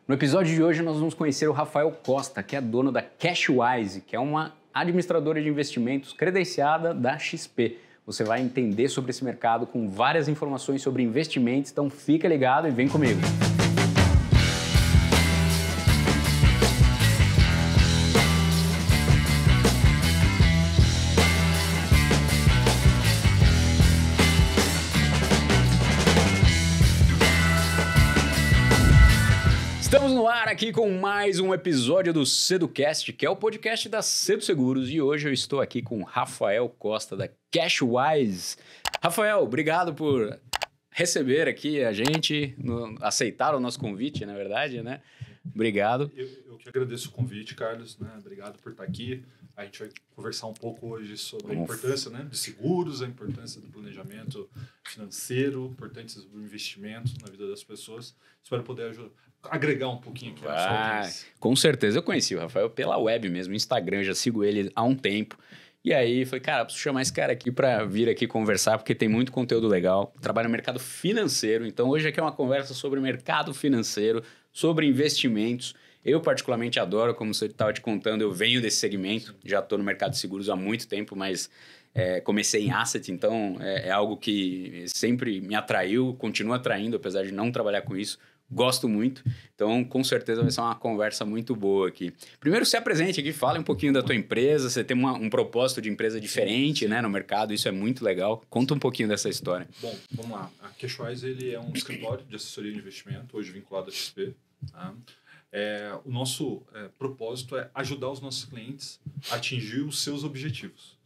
No episódio de hoje nós vamos conhecer o Rafael Costa, que é dono da Cashwise, que é uma administradora de investimentos credenciada da XP. Você vai entender sobre esse mercado com várias informações sobre investimentos, então fica ligado e vem comigo. Estamos no ar aqui com mais um episódio do CedoCast, que é o podcast da Cedo Seguros, e hoje eu estou aqui com o Rafael Costa da Cashwise. Rafael, obrigado por receber aqui a gente, aceitar o nosso convite, na verdade, né? Obrigado. Eu que agradeço o convite, Carlos, né? Obrigado por estar aqui. A gente vai conversar um pouco hoje sobre a importância, né, de seguros, a importância do planejamento financeiro, a importância do investimento na vida das pessoas. Espero poder agregar um pouquinho aqui na sua audiência. Com certeza. Eu conheci o Rafael pela web mesmo, Instagram, já sigo ele há um tempo. E aí, falei, cara, preciso chamar esse cara aqui para vir aqui conversar, porque tem muito conteúdo legal. Trabalha no mercado financeiro, então hoje aqui é uma conversa sobre mercado financeiro, sobre investimentos. Eu particularmente adoro, como você estava te contando, eu venho desse segmento, já estou no mercado de seguros há muito tempo, mas comecei em asset, então é algo que sempre me atraiu, continua atraindo, apesar de não trabalhar com isso. Gosto muito, então com certeza vai ser uma conversa muito boa aqui. Primeiro, se apresente aqui, fale um pouquinho da tua empresa, você tem um propósito de empresa diferente, né, no mercado, isso é muito legal. Conta um pouquinho dessa história. Bom, vamos lá. A Cashwise, ele é um escritório de assessoria de investimento, hoje vinculado à XP. Tá? O nosso propósito é ajudar os nossos clientes a atingir os seus objetivos.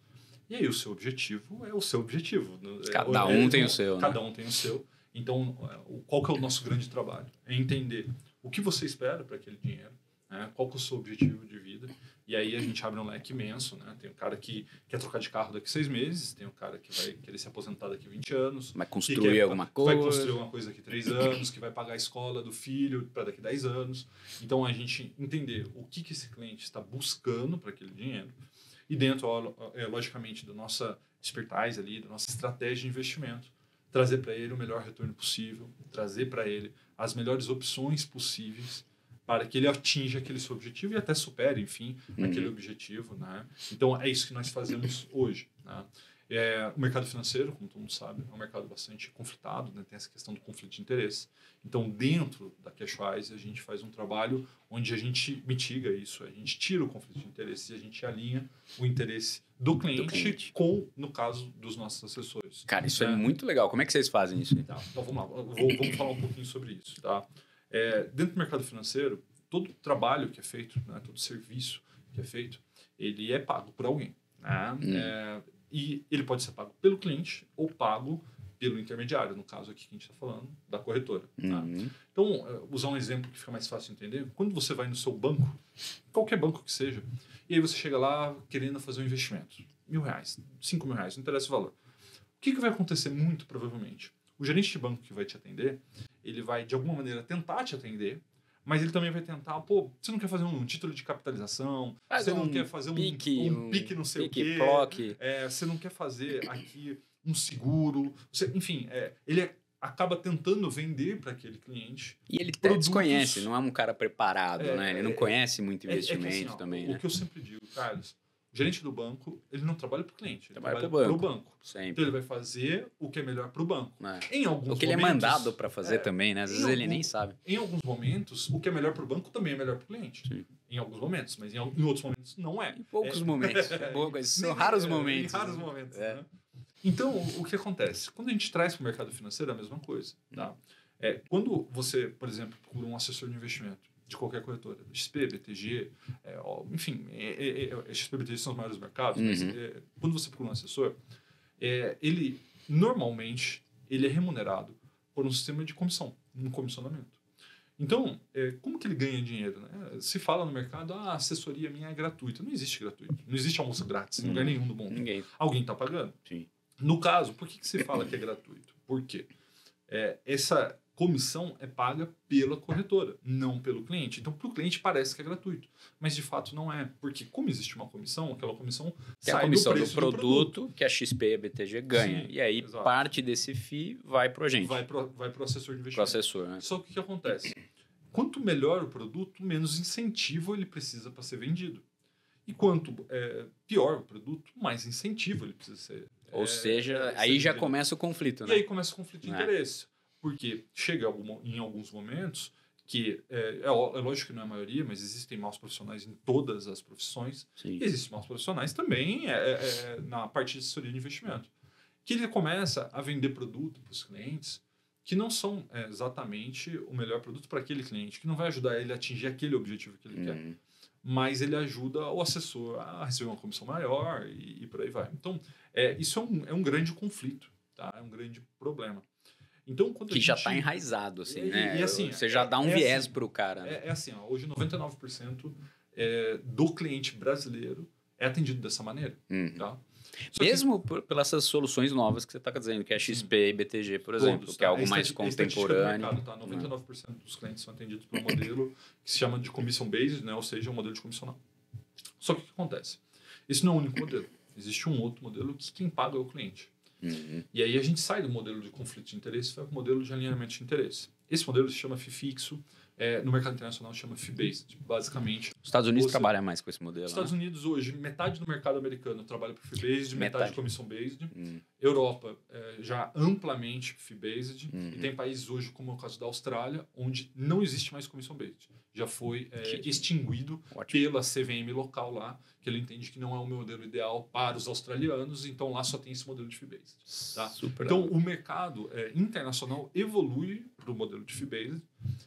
E aí o seu objetivo é o seu objetivo. Cada um tem o seu. Cada um tem o seu. Então, qual que é o nosso grande trabalho? É entender o que você espera para aquele dinheiro, né? Qual que é o seu objetivo de vida. E aí a gente abre um leque imenso. Né? Tem um cara que quer trocar de carro daqui 6 meses, tem um cara que vai querer se aposentar daqui 20 anos. Vai construir alguma coisa. Vai construir alguma coisa daqui 3 anos, que vai pagar a escola do filho para daqui 10 anos. Então, a gente entender o que esse cliente está buscando para aquele dinheiro. E dentro, logicamente, da nossa expertise ali, da nossa estratégia de investimento, trazer para ele o melhor retorno possível, trazer para ele as melhores opções possíveis para que ele atinja aquele seu objetivo e até supere, enfim, aquele objetivo. Né? Então, é isso que nós fazemos hoje. Né? O mercado financeiro, como todo mundo sabe, é um mercado bastante conflitado, né? Tem essa questão do conflito de interesse. Então, dentro da Cashwise, a gente faz um trabalho onde a gente mitiga isso, a gente tira o conflito de interesse e a gente alinha o interesse do cliente com, no caso, dos nossos assessores. Cara, isso é muito legal. Como é que vocês fazem isso? Tá, então, vamos lá. Vamos falar um pouquinho sobre isso. Tá? Dentro do mercado financeiro, todo trabalho que é feito, né, todo serviço que é feito, ele é pago por alguém. Né? E ele pode ser pago pelo cliente ou pago pelo intermediário, no caso aqui que a gente está falando, da corretora. Tá? Então, usar um exemplo que fica mais fácil de entender. Quando você vai no seu banco, qualquer banco que seja, e aí você chega lá querendo fazer um investimento. R$1.000, R$5.000, não interessa o valor. O que vai acontecer muito provavelmente? O gerente de banco que vai te atender, ele vai de alguma maneira tentar te atender, mas ele também vai tentar, você não quer fazer um título de capitalização, você não quer fazer um pique não sei o quê, você não quer fazer aqui um seguro, enfim, ele acaba tentando vender para aquele cliente. E ele até desconhece, não é um cara preparado, né? Ele não conhece muito investimento assim, também. O que eu sempre digo, Carlos, o gerente do banco, ele não trabalha para o cliente, ele trabalha para o banco. Sempre. Então ele vai fazer o que é melhor para o banco. Em alguns o que ele é mandado para fazer também, né? Às vezes ele nem sabe. Em alguns momentos, o que é melhor para o banco também é melhor para o cliente. Sim. Em alguns momentos, mas em outros momentos não é. Em poucos momentos. São raros momentos. Em raros momentos, né? Então, o que acontece? Quando a gente traz para o mercado financeiro, é a mesma coisa. Tá? Quando você, por exemplo, procura um assessor de investimento de qualquer corretora, XP, BTG, enfim, XP e BTG são os maiores mercados, mas quando você procura um assessor, ele, normalmente, ele é remunerado por um sistema de comissão, um comissionamento. Então, como que ele ganha dinheiro? Né? Se fala no mercado, a assessoria minha é gratuita. Não existe gratuito. Não existe almoço grátis em lugar nenhum do mundo. Ninguém. Alguém está pagando. Sim. No caso, por que se fala que é gratuito? Por quê? Essa comissão é paga pela corretora, não pelo cliente. Então, para o cliente parece que é gratuito, mas de fato não é, porque como existe uma comissão, aquela comissão sai a comissão do produto que a XP e a BTG ganha. Sim, e aí exato. Parte desse FII vai para o agente. Vai para o assessor de investimento. Pro assessor, né? Só que o que acontece? quanto melhor o produto, menos incentivo ele precisa para ser vendido. E quanto pior o produto, mais incentivo ele precisa ser. Ou seja, aí já começa o conflito, né? E aí começa o conflito de interesse. Porque chega em alguns momentos que, lógico que não é a maioria, mas existem maus profissionais em todas as profissões. Sim. E existem maus profissionais também na parte de assessoria de investimento. Que ele começa a vender produto para os clientes que não são exatamente o melhor produto para aquele cliente, que não vai ajudar ele a atingir aquele objetivo que ele quer. Mas ele ajuda o assessor a receber uma comissão maior e por aí vai. Então, isso é um grande conflito, tá? É um grande problema. Então, quando que já está enraizado, assim, né? E assim, você já dá um viés assim, para o cara. Né? Assim, hoje 99% do cliente brasileiro é atendido dessa maneira, tá? Mesmo pelas soluções novas que você está dizendo, que é XP e BTG, por exemplo, que é algo mais contemporâneo. Mercado, tá? 99% dos clientes são atendidos por um modelo que se chama de commission based, né? Ou seja, um modelo de comissional. Só que o que acontece? Esse não é o único modelo. Existe um outro modelo que quem paga é o cliente. E aí a gente sai do modelo de conflito de interesse e vai para o modelo de alinhamento de interesse. Esse modelo se chama FII fixo, no mercado internacional se chama FII based, basicamente. Os Estados Unidos trabalham mais com esse modelo. Os Estados Unidos hoje, metade do mercado americano trabalha por FII based, metade commission based. Europa já amplamente FII based. E tem países hoje, como é o caso da Austrália, onde não existe mais commission based. Já foi extinguido pela CVM local lá, que ele entende que não é o modelo ideal para os australianos, então lá só tem esse modelo de FII based. Tá? Então o mercado internacional evolui para o modelo de FII based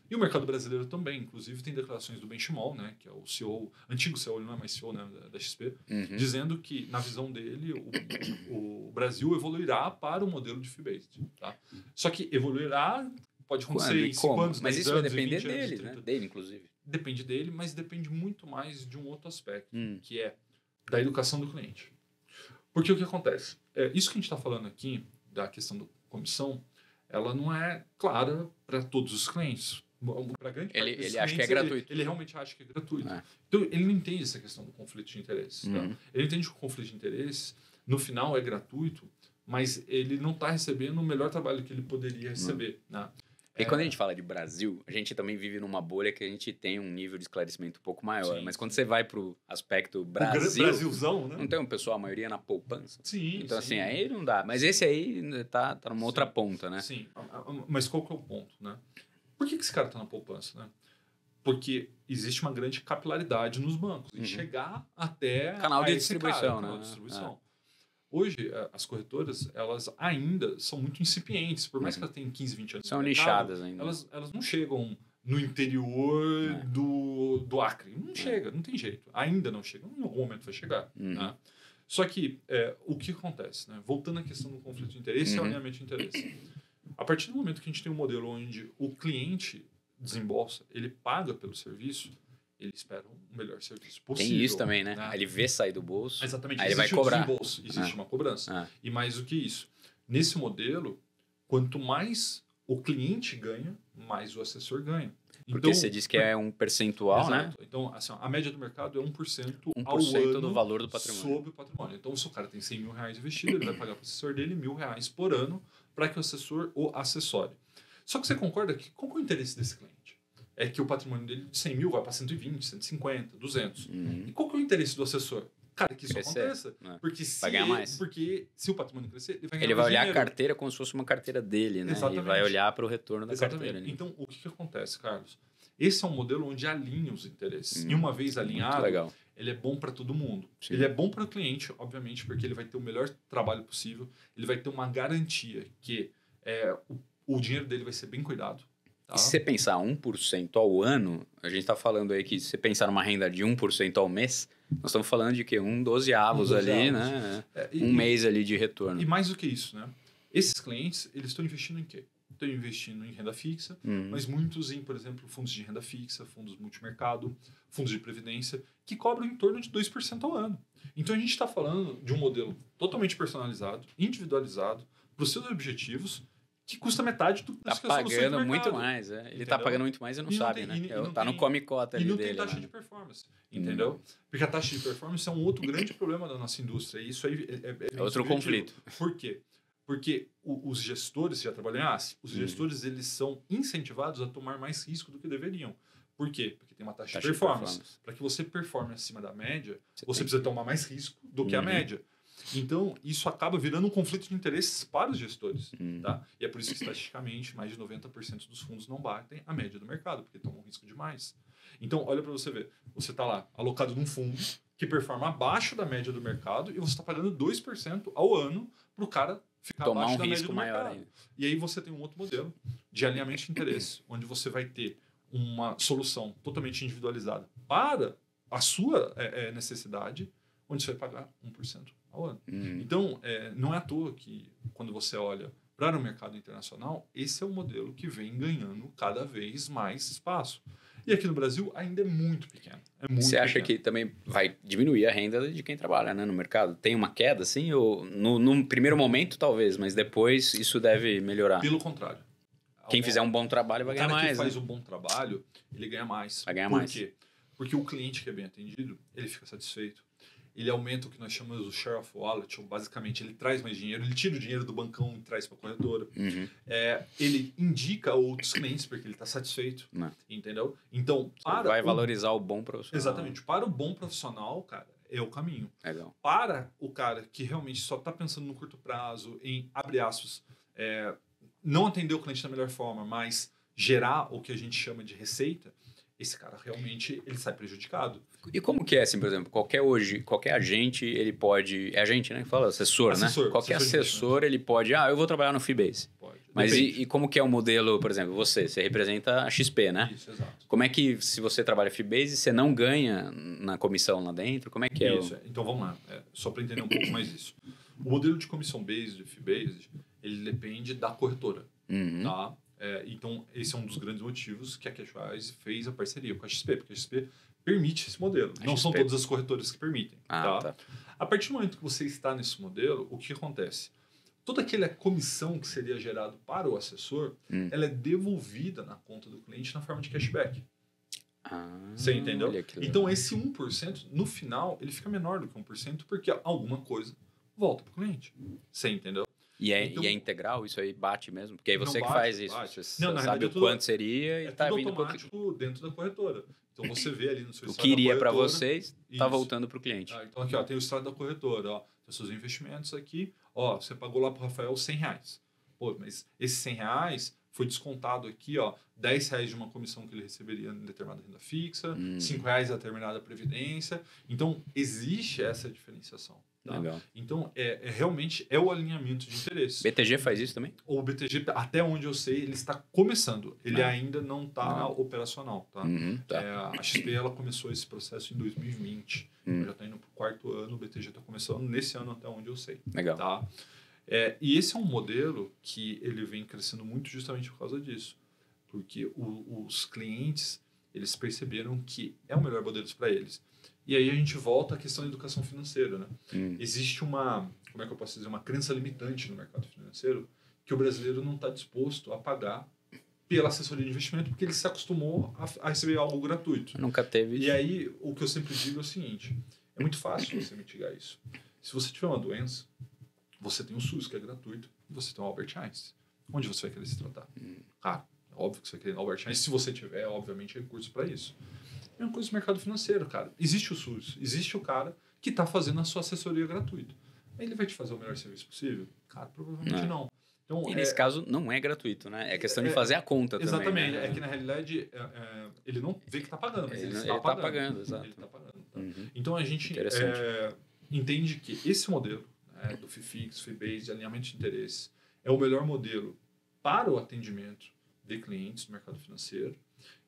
e o mercado brasileiro também. Inclusive tem declarações do Benchimol, né, que é o CEO, antigo CEO, ele não é mais CEO, né, da XP, dizendo que na visão dele o Brasil evoluirá para o modelo de FII based. Tá? Só que evoluirá pode acontecer em 5 anos, mas isso anos, vai depender dele, anos, né? Dele, inclusive. Depende dele, mas depende muito mais de um outro aspecto, que é da educação do cliente. Porque o que acontece? Isso que a gente está falando aqui, da questão da comissão, ela não é clara para todos os clientes. Para grande parte ele acha que é gratuito. Ele realmente acha que é gratuito. Então, ele não entende essa questão do conflito de interesses. Tá? Ele entende que o conflito de interesses, no final, é gratuito, mas ele não está recebendo o melhor trabalho que ele poderia receber. Né? E quando a gente fala de Brasil, a gente também vive numa bolha que a gente tem um nível de esclarecimento um pouco maior. Sim, mas quando você vai pro aspecto Brasil... Brasilzão, né? Não tem um pessoal, a maioria na poupança. Sim, então, assim, aí não dá. Mas esse aí tá numa outra ponta, né? Sim, mas qual que é o ponto, né? Por que esse cara tá na poupança, né? Porque existe uma grande capilaridade nos bancos. E chegar até... Canal de distribuição, cara, né? Canal de distribuição. Hoje, as corretoras, elas ainda são muito incipientes. Por mais que elas tenham 15, 20 anos são de mercado, nichadas ainda. Elas não chegam no interior do Acre. Não chega, não tem jeito. Ainda não chega. Em algum momento vai chegar. Né? Só que, o que acontece? Né? Voltando à questão do conflito de interesse e alinhamento de interesse. A partir do momento que a gente tem um modelo onde o cliente desembolsa, ele paga pelo serviço, ele espera o melhor serviço possível. Tem isso também, né? Ele vê sair do bolso, exatamente. Aí ele vai cobrar. Existe uma cobrança. E mais do que isso, nesse modelo, quanto mais o cliente ganha, mais o assessor ganha. Porque então, você diz que é um percentual, exato. Né? Então, assim, a média do mercado é 1% ao ano do valor do patrimônio. Sobre o patrimônio. Então, se o cara tem 100 mil reais investido, ele vai pagar para o assessor dele R$1.000 por ano para que o assessor o assessore. Só que você concorda que qual é o interesse desse cliente? É que o patrimônio dele de 100 mil vai para 120, 150, 200. E qual que é o interesse do assessor? Cara, que isso aconteça. Porque vai ganhar mais. Porque se o patrimônio crescer, ele vai ganhar Ele vai olhar dinheiro. a carteira como se fosse uma carteira dele, né? Exatamente. E vai olhar para o retorno da carteira. Né? Então, o que acontece, Carlos? Esse é um modelo onde alinha os interesses. E uma vez alinhado, ele é bom para todo mundo. Sim. Ele é bom para o cliente, obviamente, porque ele vai ter o melhor trabalho possível. Ele vai ter uma garantia que o dinheiro dele vai ser bem cuidado. Tá? E se você pensar 1% ao ano, a gente está falando aí que se você pensar numa renda de 1% ao mês, nós estamos falando de quê? 12avos ali, né? Mês ali de retorno. E mais do que isso, né? Esses clientes, eles estão investindo em quê? Estão investindo em renda fixa, mas muitos em, por exemplo, fundos de renda fixa, fundos multimercado, fundos de previdência, que cobram em torno de 2% ao ano. Então, a gente está falando de um modelo totalmente personalizado, individualizado, para os seus objetivos, que custa metade do preço que a solução do mercado. Muito mais, Ele está pagando muito mais e não sabe, né? Está no come-cota ali dele. E não tem taxa de performance, entendeu? Porque a taxa de performance é um outro grande problema da nossa indústria. E isso aí é outro conflito. Por quê? Porque os gestores, já trabalham em ACE, os gestores eles são incentivados a tomar mais risco do que deveriam. Por quê? Porque tem uma taxa de performance. Para que você performe acima da média, você precisa tomar mais risco do que a média. Então, isso acaba virando um conflito de interesses para os gestores. Tá? E é por isso que, estatisticamente, mais de 90% dos fundos não batem a média do mercado, porque tomam risco demais. Então, olha para você ver. Você está lá, alocado num fundo que performa abaixo da média do mercado e você está pagando 2% ao ano para o cara ficar tomar abaixo um da média risco do maior mercado. ainda. E aí você tem um outro modelo de alinhamento de interesse, onde você vai ter uma solução totalmente individualizada para a sua necessidade, onde você vai pagar 1% ao ano. Então, não é à toa que, quando você olha para o mercado internacional, esse é o modelo que vem ganhando cada vez mais espaço. E aqui no Brasil ainda é muito pequeno. Você acha que também vai diminuir a renda de quem trabalha, né, no mercado? Tem uma queda, assim? Ou no primeiro momento, talvez, mas depois isso deve melhorar? Pelo contrário. Quem fizer um bom trabalho vai ganhar mais. O cara que faz um bom trabalho, ele ganha mais. Vai ganhar mais. Por quê? Porque o cliente que é bem atendido, ele fica satisfeito. Ele aumenta o que nós chamamos de share of wallet, ou basicamente ele traz mais dinheiro, ele tira o dinheiro do bancão e traz para a corretora. Ele indica outros clientes porque ele está satisfeito. Entendeu? Então, vai valorizar o bom profissional. Exatamente. Para o bom profissional, cara, é o caminho. Legal. Para o cara que realmente só está pensando no curto prazo, em, abre aspas, não atender o cliente da melhor forma, mas gerar o que a gente chama de receita, esse cara realmente ele sai prejudicado. E como que é, assim, por exemplo, qualquer agente, ele pode... É agente, né? Fala assessor, né? Qualquer assessor, ele pode... eu vou trabalhar no Fibase. Pode. Mas e como que é o modelo, por exemplo, você representa a XP, né? Isso, exato. Como é que, se você trabalha Fibase, você não ganha na comissão lá dentro? Como é que é? Isso, então vamos lá. Só para entender um pouco mais isso. O modelo de comissão base de Fibase, ele depende da corretora, tá? Então, esse é um dos grandes motivos que a Cashwise fez a parceria com a XP, porque a XP permite esse modelo. Não são todas as corretoras que permitem. Tá? A partir do momento que você está nesse modelo, o que acontece? Toda aquela comissão que seria gerada para o assessor, ela é devolvida na conta do cliente na forma de cashback. Você entendeu? Então, esse 1%, no final, ele fica menor do que 1%, porque alguma coisa volta para o cliente. Você entendeu? E é integral? Isso aí bate mesmo? Porque aí você que bate, faz isso. Bate. Você sabe o quanto seria e está vindo para automático dentro da corretora. Então você vê ali no seu o que iria para vocês está voltando para o cliente. Então aqui tem o extrato da corretora. Tem seus investimentos aqui. Você pagou lá para o Rafael R$100. Pô, mas esses R$100 foi descontado aqui, R$10 de uma comissão que ele receberia em determinada renda fixa, R$5 a determinada previdência. Então existe essa diferenciação. Tá? Legal. Então, realmente é o alinhamento de interesses. BTG faz isso também? O BTG, até onde eu sei, ele está começando. Ele ainda não está operacional. Tá? A XP ela começou esse processo em 2020. Já está indo para o 4º ano, o BTG está começando nesse ano, até onde eu sei. Legal. Tá? E esse é um modelo que ele vem crescendo muito justamente por causa disso. Porque os clientes, eles perceberam que é o melhor modelo para eles. E aí a gente volta à questão da educação financeira, né? Existe uma crença limitante no mercado financeiro que o brasileiro não está disposto a pagar pela assessoria de investimento porque ele se acostumou a receber algo gratuito. Nunca teve isso. E aí o que eu sempre digo é o seguinte, é muito fácil você mitigar isso. Se você tiver uma doença, você tem o SUS, que é gratuito, e você tem o Albert Einstein. Onde você vai querer se tratar? É óbvio que você vai querer o Albert Einstein, se você tiver, obviamente, recurso para isso. É uma coisa do mercado financeiro, cara. Existe o SUS, existe o cara que está fazendo a sua assessoria gratuita. Ele vai te fazer o melhor serviço possível? Cara, provavelmente não. Então, e nesse caso não é gratuito, né? É questão de fazer a conta exatamente, também. Exatamente. Né? É que na realidade ele não vê que está pagando, mas ele está pagando. Exato. Ele está pagando. Tá? Então a gente entende que esse modelo do FIFIX, FIBase, de alinhamento de interesse, é o melhor modelo para o atendimento de clientes do mercado financeiro.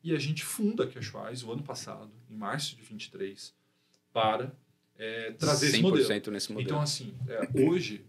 E a gente funda a Cashwise o ano passado, em março de 23, para trazer esse modelo. 100% nesse modelo. Então, assim, hoje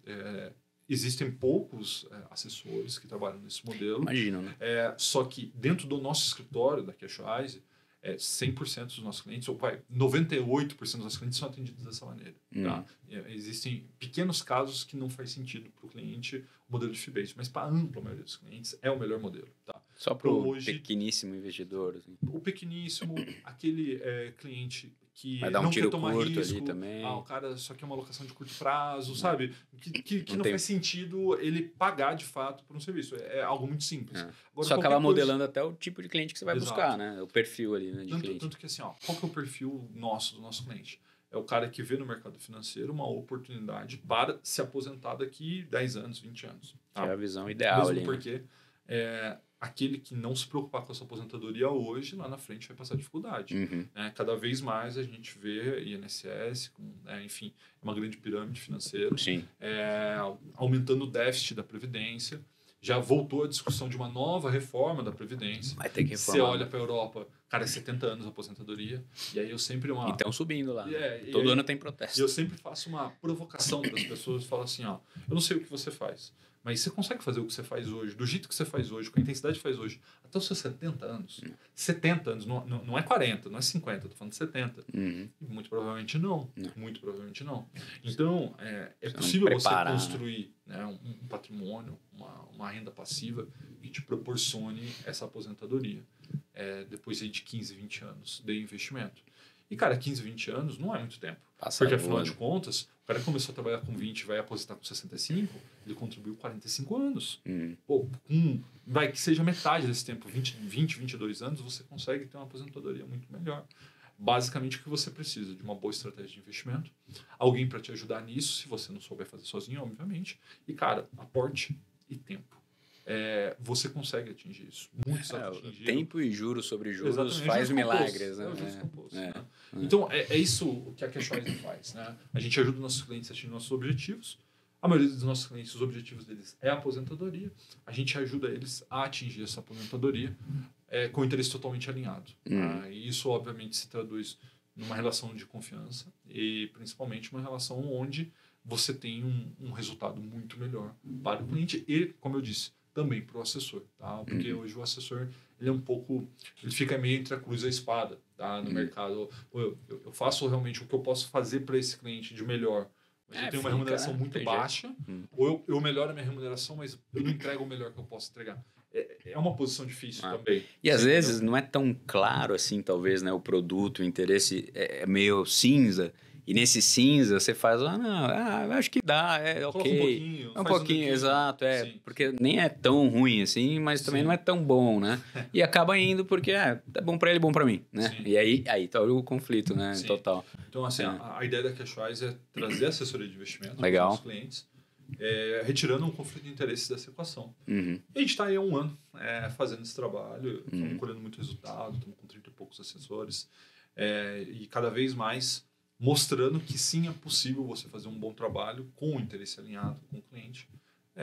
existem poucos assessores que trabalham nesse modelo. Imagino, né? Só que dentro do nosso escritório da Cashwise, 100% dos nossos clientes, ou 98% dos nossos clientes são atendidos dessa maneira. Tá? Existem pequenos casos que não faz sentido para o cliente o modelo de Fibase, mas para a ampla maioria dos clientes é o melhor modelo. Tá? Só para o pequeníssimo investidor. Assim. O pequeníssimo, aquele cliente que vai dar um não tiro quer tomar curto risco. ali também. O cara só quer uma alocação de curto prazo, sabe? Que não faz sentido ele pagar de fato por um serviço. É algo muito simples. Agora, só acaba modelando até o tipo de cliente que você vai buscar, né? O perfil ali, né, de cliente. Tanto que assim, qual que é o perfil do nosso cliente? É o cara que vê no mercado financeiro uma oportunidade para se aposentar daqui 10 anos, 20 anos. Tá? Que é a visão ideal mesmo ali. Porque aquele que não se preocupar com a sua aposentadoria hoje, lá na frente vai passar dificuldade. Cada vez mais a gente vê INSS, enfim, uma grande pirâmide financeira, aumentando o déficit da Previdência. Já voltou a discussão de uma nova reforma da Previdência. Vai ter que reformar. Você olha para a Europa, cara, 70 anos a aposentadoria. E aí eu sempre... E estão subindo lá. Todo ano tem protesto. E eu sempre faço uma provocação para as pessoas. Falo assim, eu não sei o que você faz, mas você consegue fazer o que você faz hoje, do jeito que você faz hoje, com a intensidade que faz hoje, até os seus 70 anos? 70 anos, não é 40, não é 50, estou falando de 70. E muito provavelmente não. Muito provavelmente não. Então, é possível você construir um patrimônio, uma renda passiva que te proporcione essa aposentadoria depois de 15, 20 anos de investimento. E, cara, 15, 20 anos não é muito tempo. Porque, afinal de contas, o cara começou a trabalhar com 20 e vai aposentar com 65, ele contribuiu 45 anos. Pô, vai que seja metade desse tempo, 20, 22 anos, você consegue ter uma aposentadoria muito melhor. Basicamente, o que você precisa de uma boa estratégia de investimento, alguém para te ajudar nisso, se você não souber fazer sozinho, obviamente, e, cara, aporte e tempo. Você consegue atingir isso. Muitos atingiram. Tempo e juros sobre juros faz milagres. Então, é isso que a Cashwise faz. Né? A gente ajuda nossos clientes a atingir nossos objetivos. A maioria dos nossos clientes, os objetivos deles é a aposentadoria. A gente ajuda eles a atingir essa aposentadoria com o interesse totalmente alinhado. E isso, obviamente, se traduz numa relação de confiança e, principalmente, uma relação onde você tem um resultado muito melhor para o cliente e, como eu disse, também para o assessor, tá? Porque hoje o assessor ele fica meio entre a cruz e a espada, tá? No mercado. Eu faço realmente o que eu posso fazer para esse cliente de melhor, mas eu tenho uma remuneração muito baixa, ou eu melhoro a minha remuneração, mas eu não entrego o melhor que eu posso entregar. É uma posição difícil também. E às vezes não é tão claro assim, talvez, né? O produto, o interesse é meio cinza. E nesse cinza você faz, acho que dá, ok. Um pouquinho, exato, porque nem é tão ruim assim, mas também não é tão bom, né? E acaba indo porque é bom para ele, bom para mim, né? E aí tá o conflito, né? Total. Então, assim, a ideia da Cashwise é trazer assessoria de investimento para os clientes, retirando um conflito de interesses dessa equação. E a gente está aí há 1 ano fazendo esse trabalho, estamos colhendo muito resultado, estamos com 30 e poucos assessores, e cada vez mais mostrando que sim, é possível você fazer um bom trabalho com o interesse alinhado com o cliente,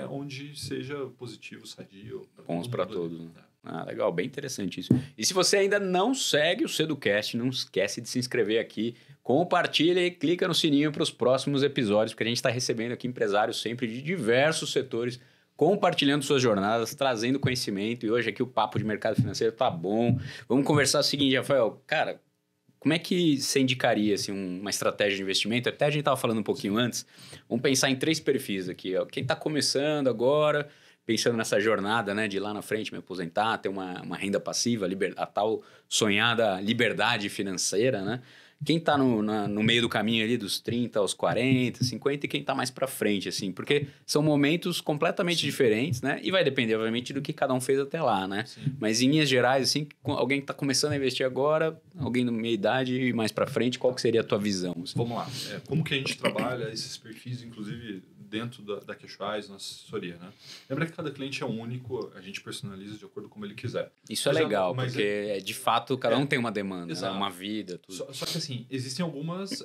onde seja positivo, sadio. Bons para todos. Né? Legal, bem interessante isso. E se você ainda não segue o Seducast, não esquece de se inscrever aqui, compartilha e clica no sininho para os próximos episódios, porque a gente está recebendo aqui empresários sempre de diversos setores, compartilhando suas jornadas, trazendo conhecimento. E hoje aqui o papo de mercado financeiro tá bom. Vamos conversar o seguinte, Rafael, cara... Como é que você indicaria assim, uma estratégia de investimento? Até a gente estava falando um pouquinho antes. Vamos pensar em 3 perfis aqui. Quem está começando agora, pensando nessa jornada, né, de ir lá na frente me aposentar, ter uma renda passiva, a tal sonhada liberdade financeira, né? Quem está no meio do caminho ali dos 30 aos 40, 50 e quem está mais para frente, assim, porque são momentos completamente diferentes, né? E vai depender, obviamente, do que cada um fez até lá, né? Mas em linhas gerais, assim, alguém que está começando a investir agora, alguém no meia idade e mais para frente, qual que seria a tua visão? Assim? Vamos lá. Como que a gente trabalha esses perfis, inclusive dentro da Cashwise, na assessoria, né? Lembra que cada cliente é único, a gente personaliza de acordo com como ele quiser. Isso é legal, porque de fato cada um tem uma demanda, uma vida, tudo. Só que assim, existem algumas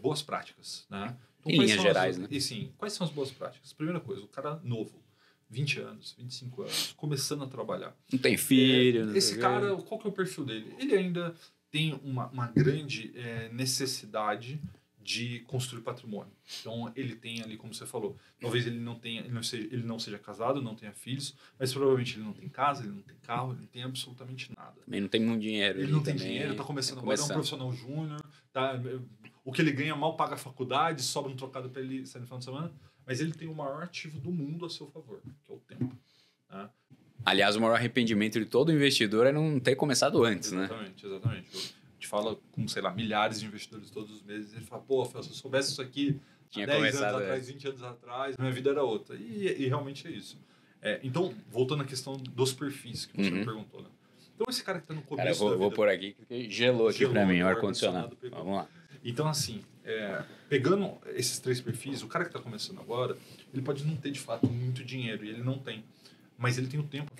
boas práticas, né? Então, em linhas gerais, né? E sim, quais são as boas práticas? Primeira coisa, o cara novo, 20 anos, 25 anos, começando a trabalhar. Não tem filho. Esse cara, qual que é o perfil dele? Ele ainda tem uma grande necessidade de construir patrimônio. Então, ele tem ali, como você falou, talvez ele não seja casado, não tenha filhos, mas provavelmente ele não tem casa, ele não tem carro, ele não tem absolutamente nada. Também não tem muito dinheiro. Ele não tem dinheiro, está começando agora, é um profissional júnior, tá? O que ele ganha mal paga a faculdade, sobra um trocado para ele sair no final de semana, mas ele tem o maior ativo do mundo a seu favor, que é o tempo. Tá? Aliás, o maior arrependimento de todo investidor é não ter começado antes, exatamente, né? Exatamente. gente fala com, sei lá, milhares de investidores todos os meses. Ele fala, pô, Rafael, se eu soubesse isso aqui Tinha 10 anos começado atrás, 20 anos atrás, minha vida era outra. E realmente é isso. Então, voltando à questão dos perfis que você me perguntou, né? Então, esse cara que está no começo Cara, eu vou por aqui, porque gelou aqui para mim, o ar-condicionado. Vamos lá. Então, assim, pegando esses 3 perfis, o cara que está começando agora, ele pode não ter, de fato, muito dinheiro, e ele não tem. Mas ele tem o tempo.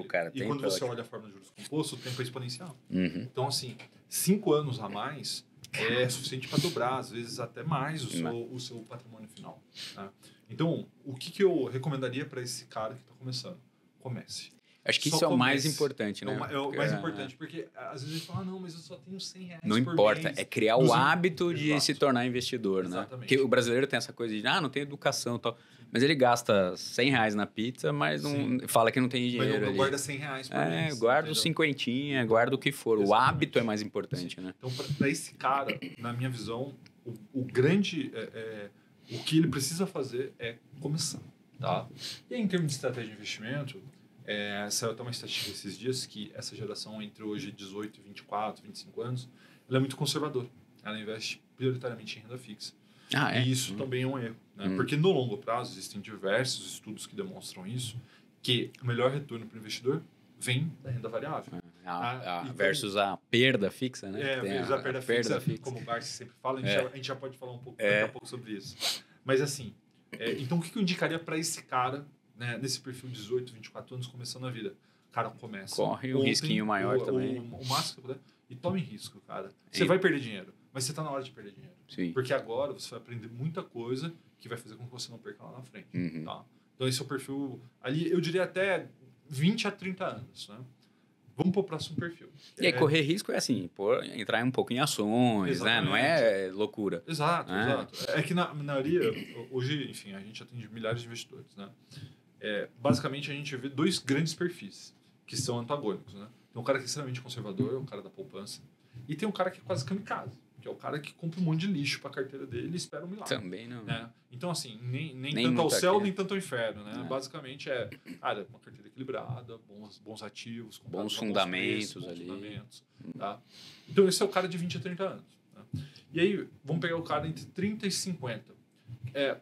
Cara, e tempo quando você olha a forma de juros composto, o tempo é exponencial. Uhum. Então, assim, 5 anos a mais é suficiente para dobrar, às vezes até mais, o seu patrimônio final. Tá? Então, o que eu recomendaria para esse cara que está começando? Comece. Acho que isso é o mais importante, né? É o mais importante, porque às vezes ele fala, não, mas eu só tenho R$100 não por importa, mês. é criar o hábito de Exato. se tornar investidor, né? Exatamente. Porque o brasileiro tem essa coisa de, não tem educação e tal. Mas ele gasta R$100 na pizza, mas não fala que não tem dinheiro. Mas não guarda R$100 por mês. Guarda o cinquentinha, guarda o que for. Exatamente. O hábito é mais importante, né? Então, para esse cara, na minha visão, o grande... o que ele precisa fazer é começar, tá? E aí, em termos de estratégia de investimento, saiu até uma estatística esses dias que essa geração entre hoje 18, 24, 25 anos, ela é muito conservadora. Ela investe prioritariamente em renda fixa. E isso também é um erro. Né? Porque no longo prazo existem diversos estudos que demonstram isso, que o melhor retorno para o investidor vem da renda variável. Versus a perda fixa, né? Versus a perda fixa, como o Barsi sempre fala. A gente já pode falar um pouco daqui a pouco sobre isso. Mas assim, então o que eu indicaria para esse cara, né, nesse perfil 18, 24 anos, começando a vida? Cara, começa. Corre o risquinho maior também. O máximo que puder. E tome risco, cara. Você vai perder dinheiro, mas você está na hora de perder dinheiro. Sim. Porque agora você vai aprender muita coisa que vai fazer com que você não perca lá na frente. Uhum. Tá? Então esse é o perfil, ali eu diria até 20 a 30 anos. Né? Vamos para o próximo perfil. E aí, correr risco é assim, entrar um pouco em ações, Exatamente. né? Não é loucura. Exato. É que na maioria, hoje, enfim, a gente atende milhares de investidores. Né? Basicamente, a gente vê 2 grandes perfis que são antagônicos. Né? Tem um cara que é extremamente conservador, o cara da poupança, e tem um cara que é quase kamikaze, que é o cara que compra um monte de lixo para a carteira dele e espera um milagre. Também não. Né? Então, assim, nem tanto ao céu, nem tanto ao inferno. Né? Basicamente, cara, uma carteira equilibrada, bons ativos, bons fundamentos ali. Tá? Então, esse é o cara de 20 a 30 anos. Né? E aí, vamos pegar o cara entre 30 e 50.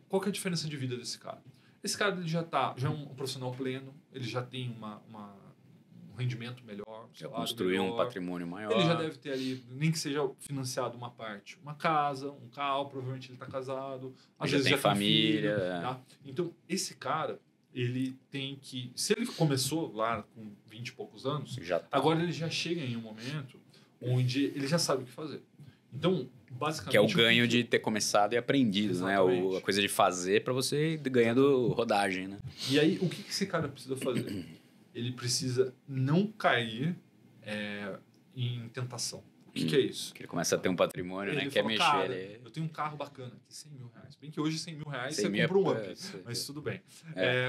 Qual que é a diferença de vida desse cara? Esse cara ele já é um profissional pleno, ele já tem um rendimento melhor. Já construiu um patrimônio maior. Ele já deve ter ali, nem que seja financiado uma parte, uma casa, um carro, provavelmente ele está casado. Às vezes já tem família. Filho, tá? Então, esse cara, ele tem que... Se ele começou lá com 20 e poucos anos, agora ele já chega em um momento onde ele já sabe o que fazer. Então, basicamente... Que é o ganho de ter começado e aprendido, né? A coisa de fazer para você ir ganhando rodagem, né? E aí, o que esse cara precisa fazer? Ele precisa não cair em tentação. O que é isso? Que ele começa a ter um patrimônio, né? Quer mexer. Cara, eu tenho um carro bacana aqui, R$100 mil. Bem que hoje R$100 mil você compra um Up, mas tudo bem.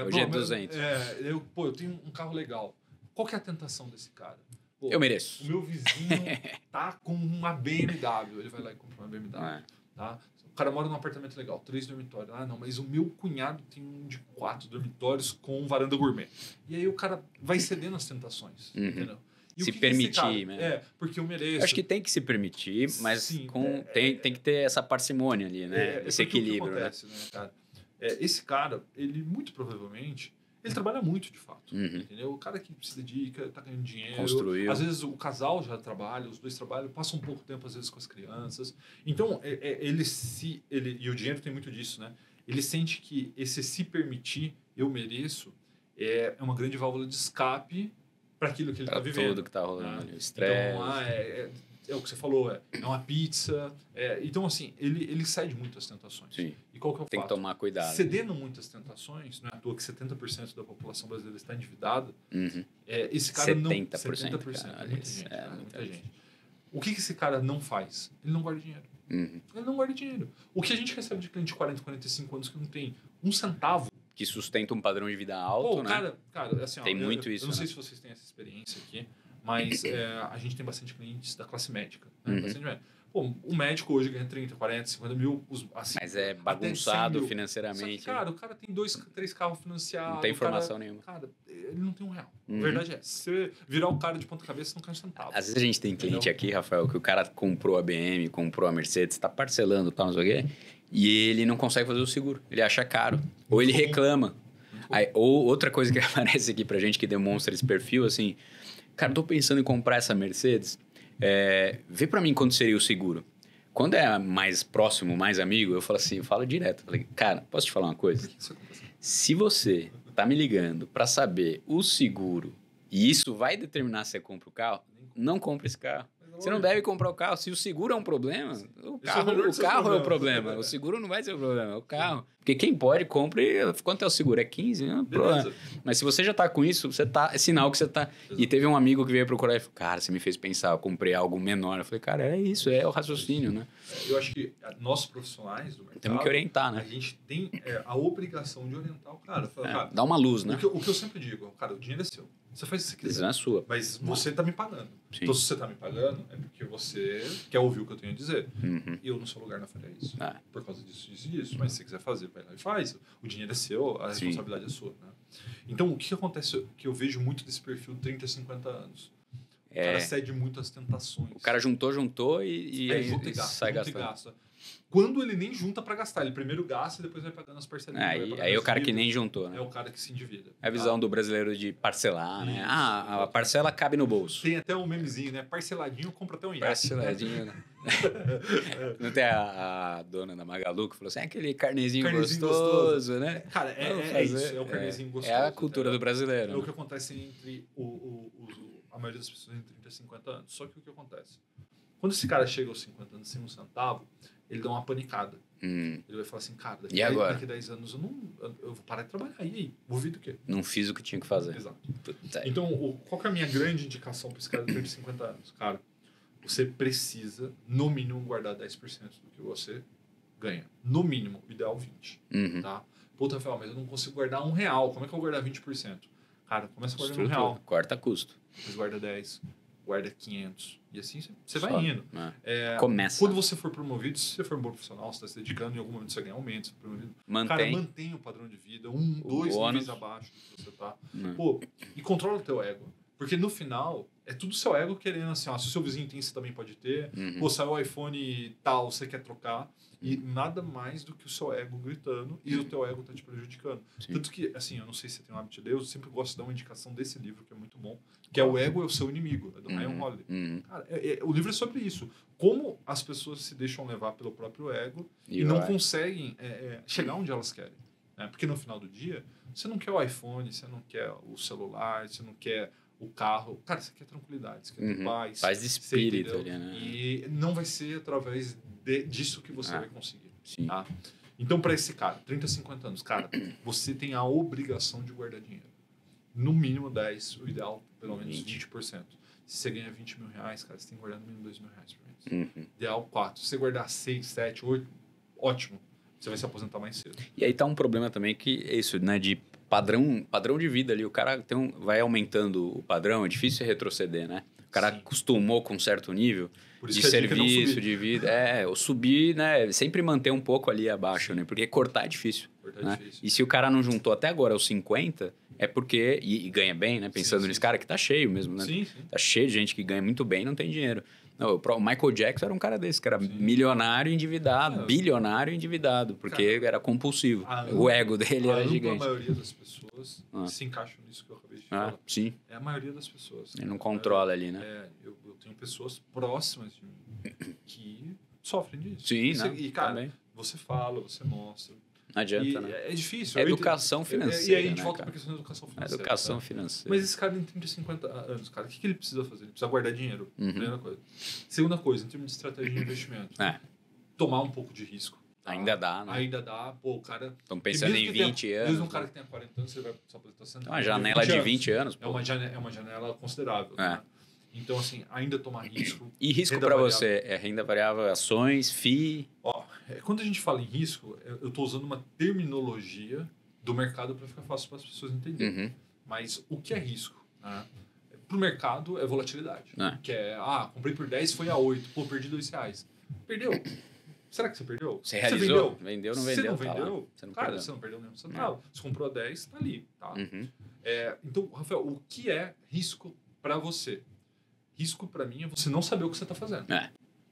Hoje é 200. Eu tenho um carro legal. Qual que é a tentação desse cara? Eu mereço. O meu vizinho tá com uma BMW. Ele vai lá e compra uma BMW. Tá? O cara mora num apartamento legal, 3 dormitórios. Não, mas o meu cunhado tem um de 4 dormitórios com varanda gourmet. E aí o cara vai cedendo às tentações, entendeu? E se permitir, né? Porque eu mereço. Acho que tem que se permitir, mas sim, tem que ter essa parcimônia ali, né? Esse equilíbrio. O que acontece, né, cara? Esse cara, ele muito provavelmente, ele trabalha muito de fato, entendeu? O cara que se dedica, tá ganhando dinheiro. Construiu. Às vezes o casal já trabalha, os 2 trabalham, passam um pouco tempo às vezes com as crianças. Então, e o dinheiro tem muito disso, né? Ele sente que esse se permitir, eu mereço, é uma grande válvula de escape para aquilo que ele está vivendo. Tudo que está rolando ali, o estresse. Então, é o que você falou, é uma pizza. Então, assim, ele cede muito às tentações. Sim. E qual que é o Tem fato? que tomar cuidado. Cedendo muitas tentações, não é à toa que 70% da população brasileira está endividada, esse cara 70%, não... 70%. Cara, muita gente. O que esse cara não faz? Ele não guarda dinheiro. Ele não guarda dinheiro. O que a gente recebe de cliente de 40, 45 anos que não tem um centavo. Que sustenta um padrão de vida alto, né? Cara, assim, tem muito isso. Eu não sei se vocês têm essa experiência aqui, mas a gente tem bastante clientes da classe médica. Né? Pô, o médico hoje ganha 30, 40, 50 mil. Assim, Mas é até 100 bagunçado mil. financeiramente. Só que, cara, o cara tem 2, 3 carros financiados. Não tem informação nenhuma. Cara, ele não tem R$1. A verdade é, se você virar o cara de ponta cabeça, não cai um centavo. Às vezes a gente tem cliente aqui, Rafael, que o cara comprou a BM, comprou a Mercedes, tá parcelando e tal, não sei o quê, e ele não consegue fazer o seguro. Ele acha caro. Ou ele reclama. Aí, ou outra coisa que aparece aqui pra gente que demonstra esse perfil, assim, cara, tô pensando em comprar essa Mercedes, vê pra mim quanto seria o seguro. Quando é mais próximo, mais amigo, eu falo assim, eu falo direto. Eu falei, cara, posso te falar uma coisa? Se você tá me ligando pra saber o seguro e isso vai determinar se você compra o carro, não compre esse carro. Você não deve comprar o carro. Se o seguro é um problema, o carro é o problema. O seguro não vai ser o problema, é o carro. Porque quem pode, compre. Quanto é o seguro? É 15? Não, mas se você já tá com isso, é sinal que você tá... E teve um amigo que veio procurar e falou, cara, você me fez pensar, eu comprei algo menor. Eu falei, cara, é isso, é o raciocínio, né? Eu acho que nós profissionais do mercado... Temos que orientar, né? A gente tem a obrigação de orientar o cara. Falar, cara, dá uma luz, né? O que eu sempre digo, cara, o dinheiro é seu. Você faz o que você quiser. Decisão é sua. Mas você tá me pagando. Sim. Então, se você tá me pagando, é porque você quer ouvir o que eu tenho a dizer. E eu, no seu lugar, não faria isso. Por causa disso, disso e disso. Mas se você quiser fazer, vai lá e faz. O dinheiro é seu, a responsabilidade é sua. Né? Então, o que acontece, que eu vejo muito desse perfil 30, 50 anos. O cara cede muito às tentações. O cara juntou e sai gastando. Quando ele nem junta para gastar, ele primeiro gasta e depois vai pagando as parcelinhas. Aí é o cara que nem juntou, né? É o cara que se endivida. É a visão do brasileiro de parcelar, né? A parcela cabe no bolso. Tem até um memezinho, né? Parceladinho, compra até um iate. Parceladinho, né? Não tem a dona da Magalu que falou assim, aquele carnezinho gostoso, né? Cara, é isso, é o carnezinho gostoso. É a cultura do brasileiro. É o que acontece entre a maioria das pessoas entre 30 e 50 anos. Só que o que acontece? Quando esse cara chega aos 50 anos sem um centavo, ele dá uma panicada. Ele vai falar assim, cara, daqui 10 anos eu vou parar de trabalhar. E aí? Vou vir do quê? Não fiz o que tinha que fazer. Exato. Então, qual que é a minha grande indicação para esse cara de 30 e 50 anos? Cara, você precisa, no mínimo, guardar 10% do que você ganha. No mínimo, ideal 20%. Tá? Puta, Rafael, mas eu não consigo guardar R$1. Como é que eu vou guardar 20%? Cara, começa a guardar R$1. Corta custo. Depois guarda 10, guarda 500. E assim você vai indo. Começa. Quando você for promovido, se você for um bom profissional, você está se dedicando, em algum momento você vai ganhar aumento, você promovido. Cara, mantém o padrão de vida, 2 níveis abaixo do que você tá. Pô, e controla o teu ego. Porque no final, é tudo seu ego querendo assim, se o seu vizinho tem, você também pode ter. Pô, saiu o iPhone tal, você quer trocar. E nada mais do que o seu ego gritando e o teu ego tá te prejudicando. Tanto que, assim, eu não sei se você tem um hábito de ler, eu sempre gosto de dar uma indicação desse livro, que é muito bom, que é O Ego é o Seu Inimigo, é do Ryan Holiday. Cara, o livro é sobre isso. Como as pessoas se deixam levar pelo próprio ego e não conseguem chegar onde elas querem. Né? Porque no final do dia, você não quer o iPhone, você não quer o celular, você não quer o carro. Cara, você quer tranquilidade, você quer ter paz. Paz de espírito ali, né? E não vai ser através disso que você vai conseguir. Sim. Tá? Então, para esse cara, 30, 50 anos, cara, você tem a obrigação de guardar dinheiro. No mínimo 10, o ideal, pelo menos 20%. Se você ganha R$20 mil, cara, você tem que guardar no mínimo R$2 mil por mês. Ideal 4. Se você guardar 6, 7, 8, ótimo. Você vai se aposentar mais cedo. E aí tá um problema também que é isso, né? De padrão de vida ali. O cara vai aumentando o padrão, é difícil retroceder, né? O cara acostumou com um certo nível de serviço, de vida. Ou subir, né? Sempre manter um pouco ali abaixo, né? Porque cortar é difícil. Né? E se o cara não juntou até agora os 50, é porque... E ganha bem, né? Pensando nesse cara que tá cheio mesmo, né? Tá cheio de gente que ganha muito bem e não tem dinheiro. Não, o Michael Jackson era um cara desse, que era milionário endividado, bilionário endividado, porque era compulsivo. O ego dele era gigante. A maioria das pessoas se encaixam nisso que eu acabei de falar. Sim. É a maioria das pessoas. Ele não controla ali, né? Eu tenho pessoas próximas de mim que sofrem disso. Sim, e cara, também. Você fala, você mostra. Não adianta, né? É difícil. Educação financeira. E aí a gente volta para a questão da educação financeira. Educação financeira. Mas esse cara tem 30, 50 anos, cara, o que ele precisa fazer? Ele precisa guardar dinheiro. Primeira coisa. Segunda coisa, em termos de estratégia de investimento. Tomar um pouco de risco. Tá? Ainda dá, né? Ainda dá. Pô, o cara... Estão pensando em 20 anos. Mesmo um cara que tenha 40 anos, você vai se aposentar sentado. Uma janela de 20 anos. É uma janela considerável. Né? Então, assim, ainda tomar risco. E risco para você? É renda variável, ações, FII? Quando a gente fala em risco, eu estou usando uma terminologia do mercado para ficar fácil para as pessoas entenderem. Mas o que é risco? Né? Para o mercado é volatilidade. Que é, comprei por 10, foi a 8. Pô, perdi R$2. Perdeu. Será que você perdeu? Você realizou? Vendeu? Vendeu, não Você vendeu? não Tá lá. vendeu? Você não Cara, perdeu. você não perdeu nenhum centavo. Você comprou a 10, tá ali, tá? Uhum. Então, Rafael, o que é risco para você? Risco para mim é você não saber o que você tá fazendo.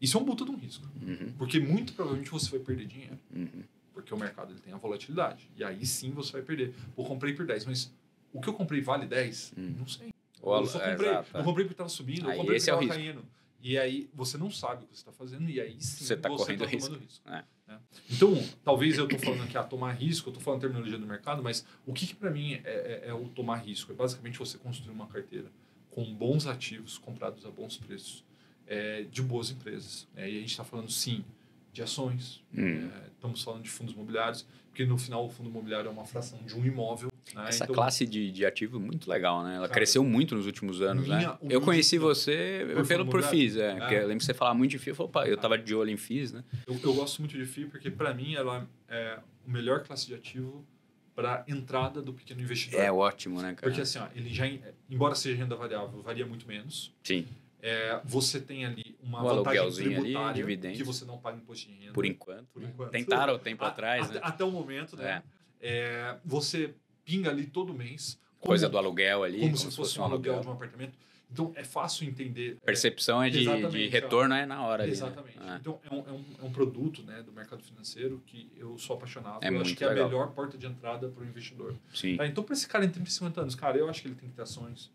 Isso é um puta de um risco. Uhum. Porque muito provavelmente você vai perder dinheiro. Uhum. Porque o mercado ele tem a volatilidade. E aí sim você vai perder. Eu comprei por 10, mas o que eu comprei vale 10? Não sei. Eu só comprei. Eu comprei porque estava subindo, eu comprei porque estava caindo. E aí você não sabe o que você está fazendo e aí sim você está correndo tomando risco. Né? Então, talvez eu estou falando aqui, tomar risco, eu estou falando terminologia do mercado, mas o que para mim é o tomar risco? É basicamente você construir uma carteira com bons ativos comprados a bons preços, de boas empresas. E a gente está falando, sim, de ações, estamos falando de fundos imobiliários, porque no final o fundo imobiliário é uma fração de um imóvel. Né? Essa então, classe de ativo é muito legal, né? Ela cresceu muito nos últimos anos, né? Eu humilde conheci opinião, você por FIIs, porque eu lembro que você falava muito de FII, eu falei, opa, eu tava de olho em FIIs, né? Eu gosto muito de FII porque, para mim, ela é a melhor classe de ativo para entrada do pequeno investidor. É ótimo, né, cara? Porque, assim, ele já, embora seja renda variável, varia muito menos. Sim. Você tem ali uma o vantagem tributária ali, dividendos, que você não paga imposto de renda. Por enquanto. Tentaram o tempo atrás, né? Até o momento, né? Você pinga ali todo mês. Coisa do aluguel ali. Como se fosse um aluguel de um apartamento. Então, é fácil entender. Percepção de retorno na hora. Exatamente. Ali, né? Então, é um produto, né, do mercado financeiro que eu sou apaixonado. Eu acho que legal. É a melhor porta de entrada para o investidor. Sim. Então, para esse cara entre 30 e 50 anos, cara, eu acho que ele tem que ter ações.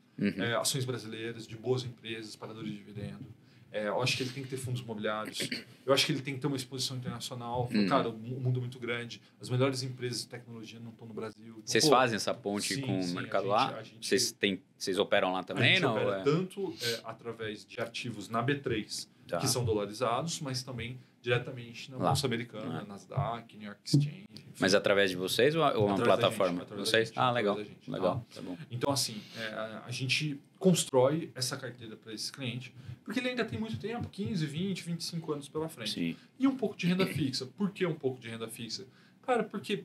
Ações brasileiras, de boas empresas, pagadores de dividendo. Eu acho que ele tem que ter fundos imobiliários. Eu acho que ele tem que ter uma exposição internacional. Cara, o mundo é muito grande. As melhores empresas de tecnologia não estão no Brasil. Então, vocês fazem essa ponte com o mercado lá? Vocês operam lá também? A gente opera tanto através de ativos na B3, que são dolarizados, mas também diretamente na Bolsa Americana, Nasdaq, New York Exchange. Enfim. Mas através de vocês ou uma plataforma? Vocês? Legal. Legal. Tá bom. Então, assim, a gente constrói essa carteira para esse cliente, porque ele ainda tem muito tempo, 15, 20, 25 anos pela frente. Sim. E um pouco de renda fixa. Por que um pouco de renda fixa? Cara, porque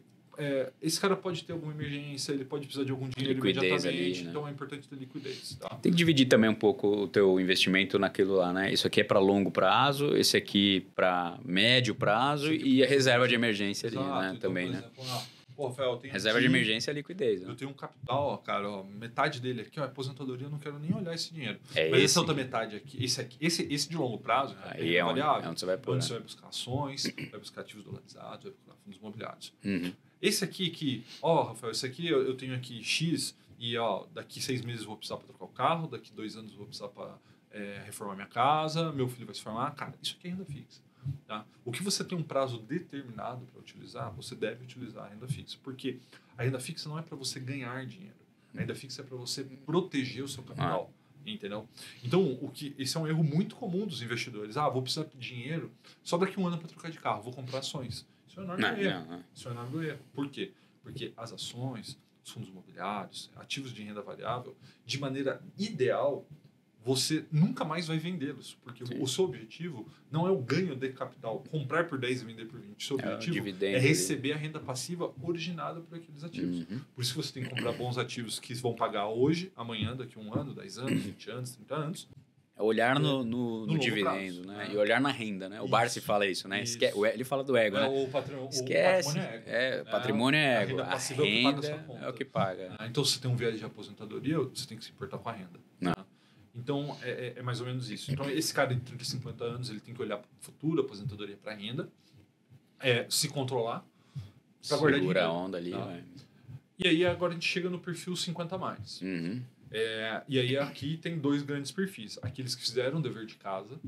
esse cara pode ter alguma emergência, ele pode precisar de algum dinheiro imediatamente, ali, né? Então é importante ter liquidez. Tá? Tem que dividir também um pouco o teu investimento naquilo lá, né? Isso aqui é para longo prazo, esse aqui para médio prazo e a reserva de emergência ali, né? Então, também, por exemplo, Rafael, reserva de emergência é liquidez. Né? Eu tenho um capital, cara, metade dele aqui, aposentadoria, eu não quero nem olhar esse dinheiro. Mas esse? essa outra metade aqui, esse de longo prazo, aí é variável, onde você vai pôr. Onde você vai buscar ações, vai buscar ativos dolarizados, vai buscar fundos imobiliários. Esse aqui Rafael, esse aqui eu tenho aqui X e daqui 6 meses eu vou precisar para trocar o carro, daqui 2 anos eu vou precisar para reformar minha casa, meu filho vai se formar. Cara, isso aqui é renda fixa. Tá? O que você tem um prazo determinado para utilizar, você deve utilizar a renda fixa. Porque a renda fixa não é para você ganhar dinheiro. A renda fixa é para você proteger o seu capital. Entendeu? Então, esse é um erro muito comum dos investidores. Vou precisar de dinheiro só daqui 1 ano para trocar de carro, vou comprar ações. Isso é um enorme erro. Isso é um enorme erro. Por quê? Porque as ações, os fundos imobiliários, ativos de renda variável, de maneira ideal, você nunca mais vai vendê-los. Porque o seu objetivo não é o ganho de capital, comprar por 10 e vender por 20. O seu objetivo é receber a renda passiva originada por aqueles ativos. Por isso que você tem que comprar bons ativos que vão pagar hoje, amanhã, daqui 1 ano, 10 anos, 20 anos, 30 anos. Olhar no dividendo, né? E olhar na renda, né? O Barsi fala isso, né? Ele fala do ego, né? Esquece. Patrimônio é ego. A renda é o que paga. Então, se você tem um viés de aposentadoria, você tem que se importar com a renda. Então, é mais ou menos isso. Então, esse cara de 30, 50 anos, ele tem que olhar para o futuro, aposentadoria para a renda, se controlar, para guardar dinheiro. Segura a onda ali, vai. E aí, agora a gente chega no perfil 50 a mais. E aí aqui tem 2 grandes perfis. Aqueles que fizeram o dever de casa,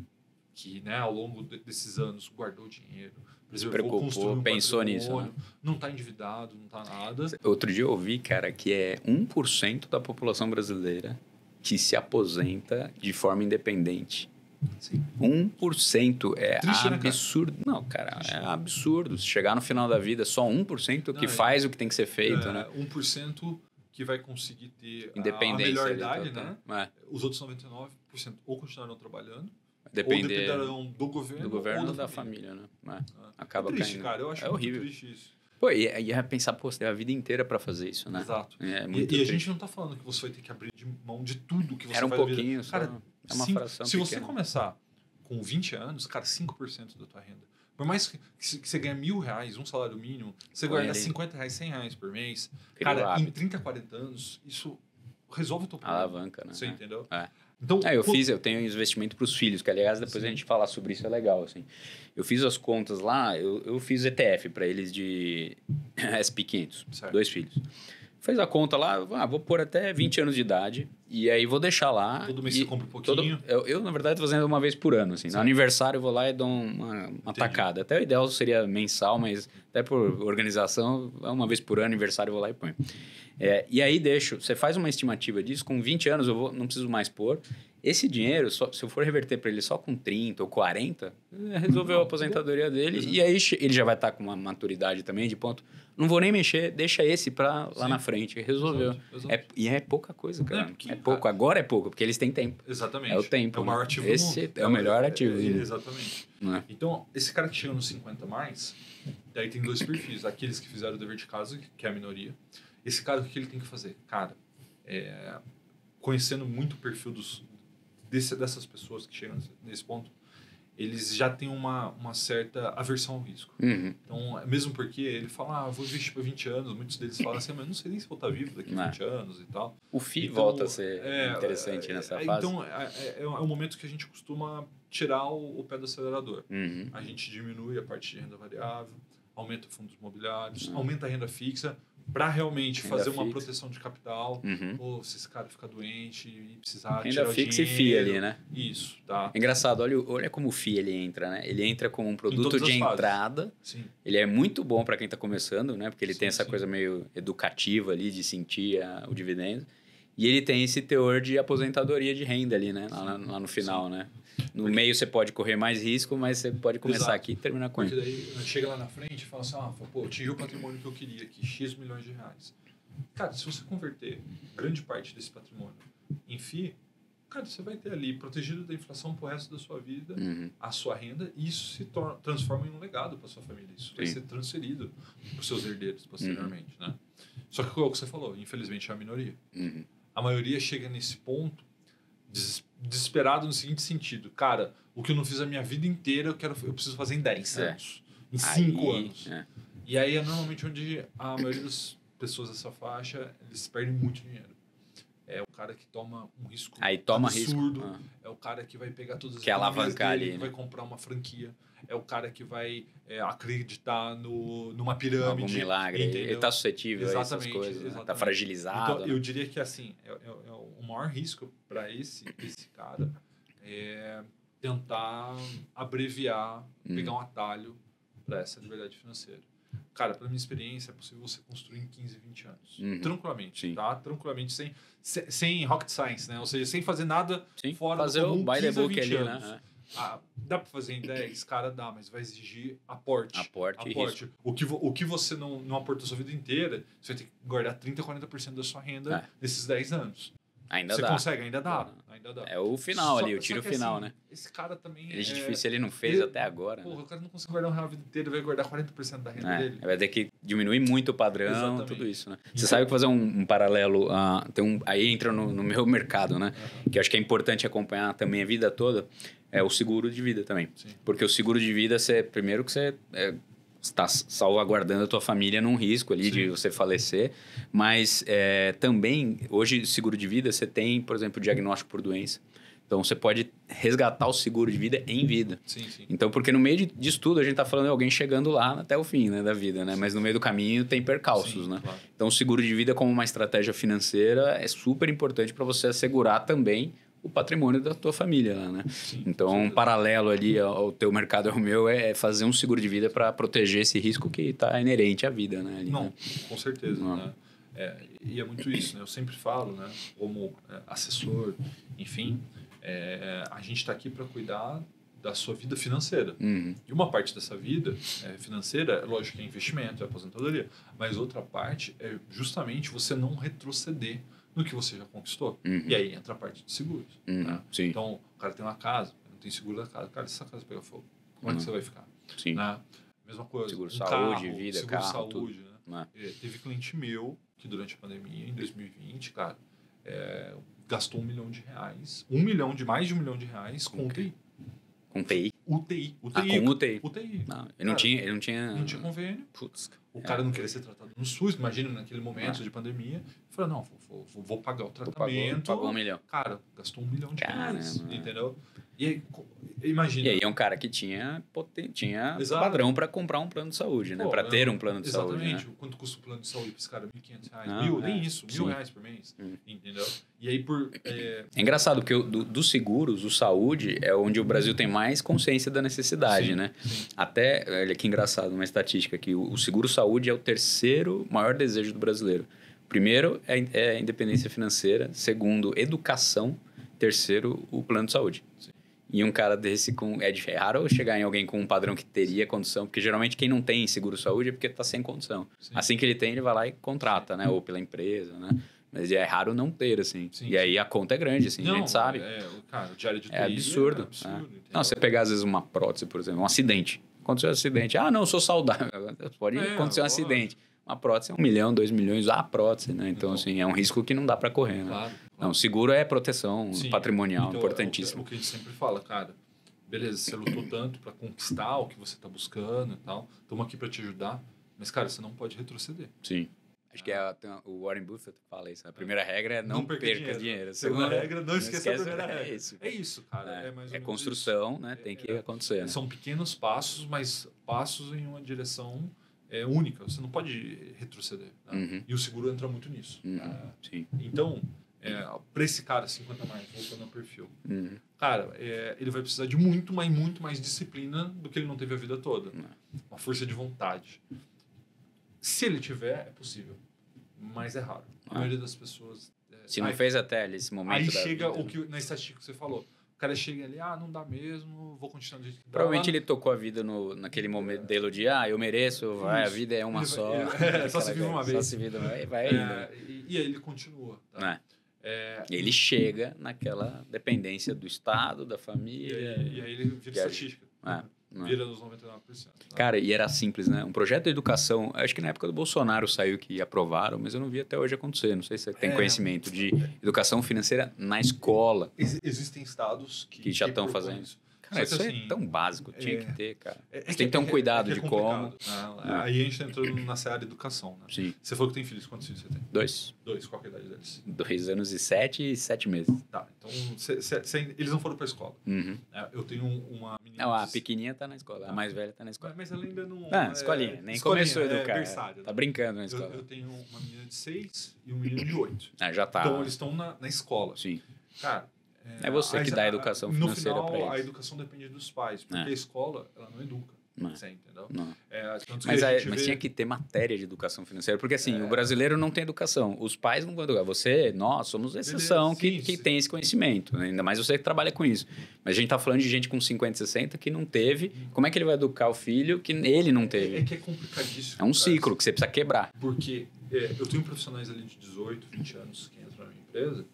que ao longo desses anos guardou dinheiro, se preocupou, pensou nisso. Né? Não está endividado, não está nada. Outro dia eu ouvi, cara, que é 1% da população brasileira que se aposenta de forma independente. Sim. 1% é triste, absurdo. Né, não, cara, é absurdo. Se chegar no final da vida, só 1% que faz o que tem que ser feito, né? 1% que vai conseguir ter a Independência melhor idade, né? Os outros 99% ou continuarão trabalhando, ou dependerão do governo ou da família, né? Acaba triste, caindo. cara. Eu acho horrível. Muito triste isso. Pô, e é pensar, você tem a vida inteira para fazer isso, né? Exato. Muito e a gente não tá falando que você vai ter que abrir de mão de tudo que você Era um vai pouquinho, cara, é uma fração se você começar com 20 anos, cara, 5% da tua renda. Por mais que você ganhe R$1.000, um salário mínimo, você guarda R$50, R$100 por mês, cara, em 30, 40 anos, isso resolve o teu problema. Alavanca, né? Você entendeu? É. Então, eu tenho investimento para os filhos, que aliás, depois a gente falar sobre isso, é legal, assim. Eu fiz as contas lá, eu fiz ETF para eles de SP500, certo. 2 filhos. Fez a conta lá, vou pôr até 20 anos de idade, e aí vou deixar lá. Todo mês você compra um pouquinho? Eu, na verdade, tô fazendo uma vez por ano, assim. No aniversário eu vou lá e dou uma tacada. Até o ideal seria mensal, mas até por organização, uma vez por ano, aniversário eu vou lá e ponho. E aí você faz uma estimativa disso, com 20 anos não preciso mais pôr. Esse dinheiro, se eu for reverter para ele só com 30 ou 40, resolveu a aposentadoria dele. E aí ele já vai estar com uma maturidade também, de ponto, não vou nem mexer, deixa esse para lá na frente. Resolveu. Exato. E é pouca coisa, cara. Porque, é pouco. Agora é pouco, porque eles têm tempo. Exatamente. É o tempo. É o maior ativo Esse do mundo. é o melhor ativo. Exatamente. Então, esse cara que chega nos 50 mais, daí tem 2 perfis. Aqueles que fizeram o dever de casa, que é a minoria. Esse cara, o que ele tem que fazer? Cara, conhecendo muito o perfil dessas pessoas que chegam nesse ponto, eles já têm uma certa aversão ao risco. Uhum. Então, mesmo porque ele fala, vou investir por 20 anos, muitos deles falam assim, mas não sei nem se vou estar vivo daqui a 20 anos e tal. O FII então, volta a ser interessante nessa fase. Então, é um momento que a gente costuma tirar o pé do acelerador. Uhum. A gente diminui a parte de renda variável, aumenta fundos imobiliários, aumenta a renda fixa, para realmente fazer uma proteção de capital. Ou se esse cara ficar doente e precisar tirar o dinheiro. Renda fixa e FII ali, né? Isso, tá. É engraçado, olha como o FII ele entra, né? Ele entra como um produto de entrada. Sim. Ele é muito bom para quem está começando, né? Porque ele tem essa coisa meio educativa ali de sentir o dividendo. E ele tem esse teor de aposentadoria de renda ali, né? Lá no final, né? No meio você pode correr mais risco, mas você pode começar aqui e terminar com ele. Porque daí chega lá na frente e fala assim, atingi o patrimônio que eu queria aqui, X milhões de reais. Cara, se você converter grande parte desse patrimônio em FII, cara, você vai ter ali protegido da inflação pro resto da sua vida, a sua renda, e isso se transforma em um legado para sua família. Isso vai ser transferido para os seus herdeiros posteriormente, né? Só que o que você falou, infelizmente é a minoria. A maioria chega nesse ponto desesperado no seguinte sentido. Cara, o que eu não fiz a minha vida inteira, eu preciso fazer em 10 anos. Em 5 anos. E aí é normalmente onde a maioria das pessoas dessa faixa, eles perdem muito dinheiro. É o cara que toma um risco absurdo. É o cara que vai pegar todas as alavancar dele, ali, que vai comprar uma franquia. É o cara que vai acreditar numa pirâmide. Algum milagre. Entendeu? Ele está suscetível a essas coisas. Está fragilizado. Então, eu diria que assim, o maior risco para esse cara é tentar abreviar, pegar um atalho para essa liberdade financeira. Cara, pela minha experiência, é possível você construir em 15, 20 anos. Tranquilamente, tá? Tranquilamente, sem rocket science, né? Ou seja, sem fazer nada fora fazer do comum, o buy the book ali, anos. né? Dá para fazer em 10? Cara, dá, mas vai exigir aporte. Aporte. Risco. O que você não aportou a sua vida inteira, você vai ter que guardar 30%, 40% da sua renda nesses 10 anos. Ainda você dá. consegue? Ainda dá. É o final ali, o tiro final, assim, né? Esse cara também ele é difícil, ele não fez até agora. Porra, o cara não consegue guardar a vida inteira, vai guardar 40% da renda dele. Vai ter que diminuir muito o padrão, tudo isso, né? Você sabe que fazer um paralelo, aí entra no meu mercado, né? Que eu acho que é importante acompanhar também a vida toda, é o seguro de vida também. Porque o seguro de vida, primeiro que você está salvaguardando a tua família num risco ali de você falecer, mas também, hoje, seguro de vida, você tem, por exemplo, diagnóstico por doença. Então, você pode resgatar o seguro de vida em vida. Então, porque no meio disso tudo, a gente está falando de alguém chegando lá até o fim, né, da vida, né? Mas no meio do caminho tem percalços, né? Claro. Então, o seguro de vida como uma estratégia financeira é super importante para você assegurar também o patrimônio da tua família, né? Então, um paralelo ali ao teu mercado e ao meu é fazer um seguro de vida para proteger esse risco que está inerente à vida, né? Ali, né? Com certeza, né? E é muito isso, né? Eu sempre falo, né? Como assessor, enfim, a gente está aqui para cuidar da sua vida financeira. E uma parte dessa vida financeira, lógico que é investimento, é aposentadoria, mas outra parte é justamente você não retroceder no que você já conquistou. E aí entra a parte de seguros. Né? Então, o cara tem uma casa, não tem seguro da casa. Cara, se essa casa pegar fogo, como é que você vai ficar? Né? Mesma coisa. Seguro saúde, carro, vida, seguro carro, saúde. Tudo. Né? Teve cliente meu que durante a pandemia, em 2020, cara, gastou R$1 milhão. Mais de R$1 milhão com UTI. Com TI? UTI. Ah, com UTI. UTI. Não, ele não tinha... Não tinha convênio. Putz. O cara não queria ser tratado no SUS, imagina, naquele momento de pandemia. Falou, não, vou pagar o tratamento. Pagou 1 milhão. Cara, gastou 1 milhão de reais, Caramba. entendeu? E aí, imagina. E aí é um cara que tinha Exato. padrão para comprar um plano de saúde, né? Para ter um plano de saúde, né? Exatamente. Quanto custa o plano de saúde para esse cara? R$1.500? Não, Mil? Nem isso. sim. R$1.000 por mês. Entendeu? E aí por... É engraçado, porque dos seguros, o saúde é onde o Brasil tem mais consciência da necessidade, Sim, né? sim. Até, olha que engraçado, uma estatística aqui, o seguro-saúde é o terceiro maior desejo do brasileiro. Primeiro é a independência financeira, segundo, educação, terceiro, o plano de saúde. Sim. E um cara desse é raro chegar em alguém com um padrão que teria condição, porque geralmente quem não tem seguro-saúde é porque está sem condição. Sim. Assim que ele tem, ele vai lá e contrata, né? Ou pela empresa, né? Mas é raro não ter, assim. Sim, e aí a conta é grande, assim, a gente sabe. Cara, o diário de TI É absurdo. entendeu? Não, você pegar às vezes uma prótese, por exemplo, um acidente. Aconteceu um acidente. Ah, não, eu sou saudável. Pode acontecer um acidente. Uma prótese é 1 milhão, 2 milhões, a prótese, né? Então, assim, é um risco que não dá para correr, né? Claro. Não, seguro é proteção patrimonial, então, importantíssimo. É o que a gente sempre fala, cara. Beleza, você lutou tanto para conquistar o que você tá buscando e tal. Estamos aqui para te ajudar. Mas, cara, você não pode retroceder. Sim. Acho que o Warren Buffett fala isso. A primeira regra é não perca dinheiro. A segunda regra, não esqueça a primeira regra. É isso, cara. É construção, né? Tem que acontecer. Né? São pequenos passos, mas passos em uma direção única. Você não pode retroceder. Né? E o seguro entra muito nisso. Sim. Então, para esse cara, 50 mais, voltando ao perfil, cara, ele vai precisar de muito mais disciplina do que ele não teve a vida toda. Uma força de vontade. Se ele tiver, é possível. Mas é raro. A maioria das pessoas... Se não fez até ali esse momento aí da chega vida, o que na estatística que você falou. O cara chega ali, não dá mesmo, vou continuar do jeito que dá. Provavelmente ele tocou a vida naquele modelo de, eu mereço, a vida é uma só. Só se vive uma vez. Só se vive uma vez, vai indo. E aí ele continua. Tá? Ele chega naquela dependência do Estado, da família. E aí ele vira estatística. Vira nos 99%. Tá? Cara, e era simples, né? Um projeto de educação, acho que na época do Bolsonaro saiu que aprovaram, mas eu não vi até hoje acontecer. Não sei se você tem conhecimento de educação financeira na escola. Existem estados que já estão fazendo isso. Cara, isso assim, é tão básico, tinha que ter, cara. Você tem que ter um cuidado de como... Aí a gente tá entrando na seara de educação, né? Sim. Você falou que tem filhos, quantos filhos você tem? 2. Qual que é a idade deles? 2 anos e 7 e 7 meses. Tá, então eles não foram pra escola. Eu tenho uma menina... Não, a pequenininha tá na escola, a mais velha tá na escola. Mas ela ainda não... escolinha, nem começou a educar. Berçário, tá brincando na escola. Eu tenho uma menina de 6 e um menino de 8. Já tá. Então eles estão na escola. Sim. Cara... É você que dá a educação financeira para eles. No final, a educação depende dos pais, porque a escola, ela não educa. Você entendeu? Não. Mas tinha que ter matéria de educação financeira, porque assim, o brasileiro não tem educação. Os pais não vão educar. Nós somos exceção que tem esse conhecimento. Ainda mais você que trabalha com isso. Mas a gente tá falando de gente com 50, 60 que não teve. Como é que ele vai educar o filho que ele não teve? É que é complicadíssimo. É um ciclo que você precisa quebrar. Porque eu tenho profissionais ali de 18, 20 anos que entram na minha empresa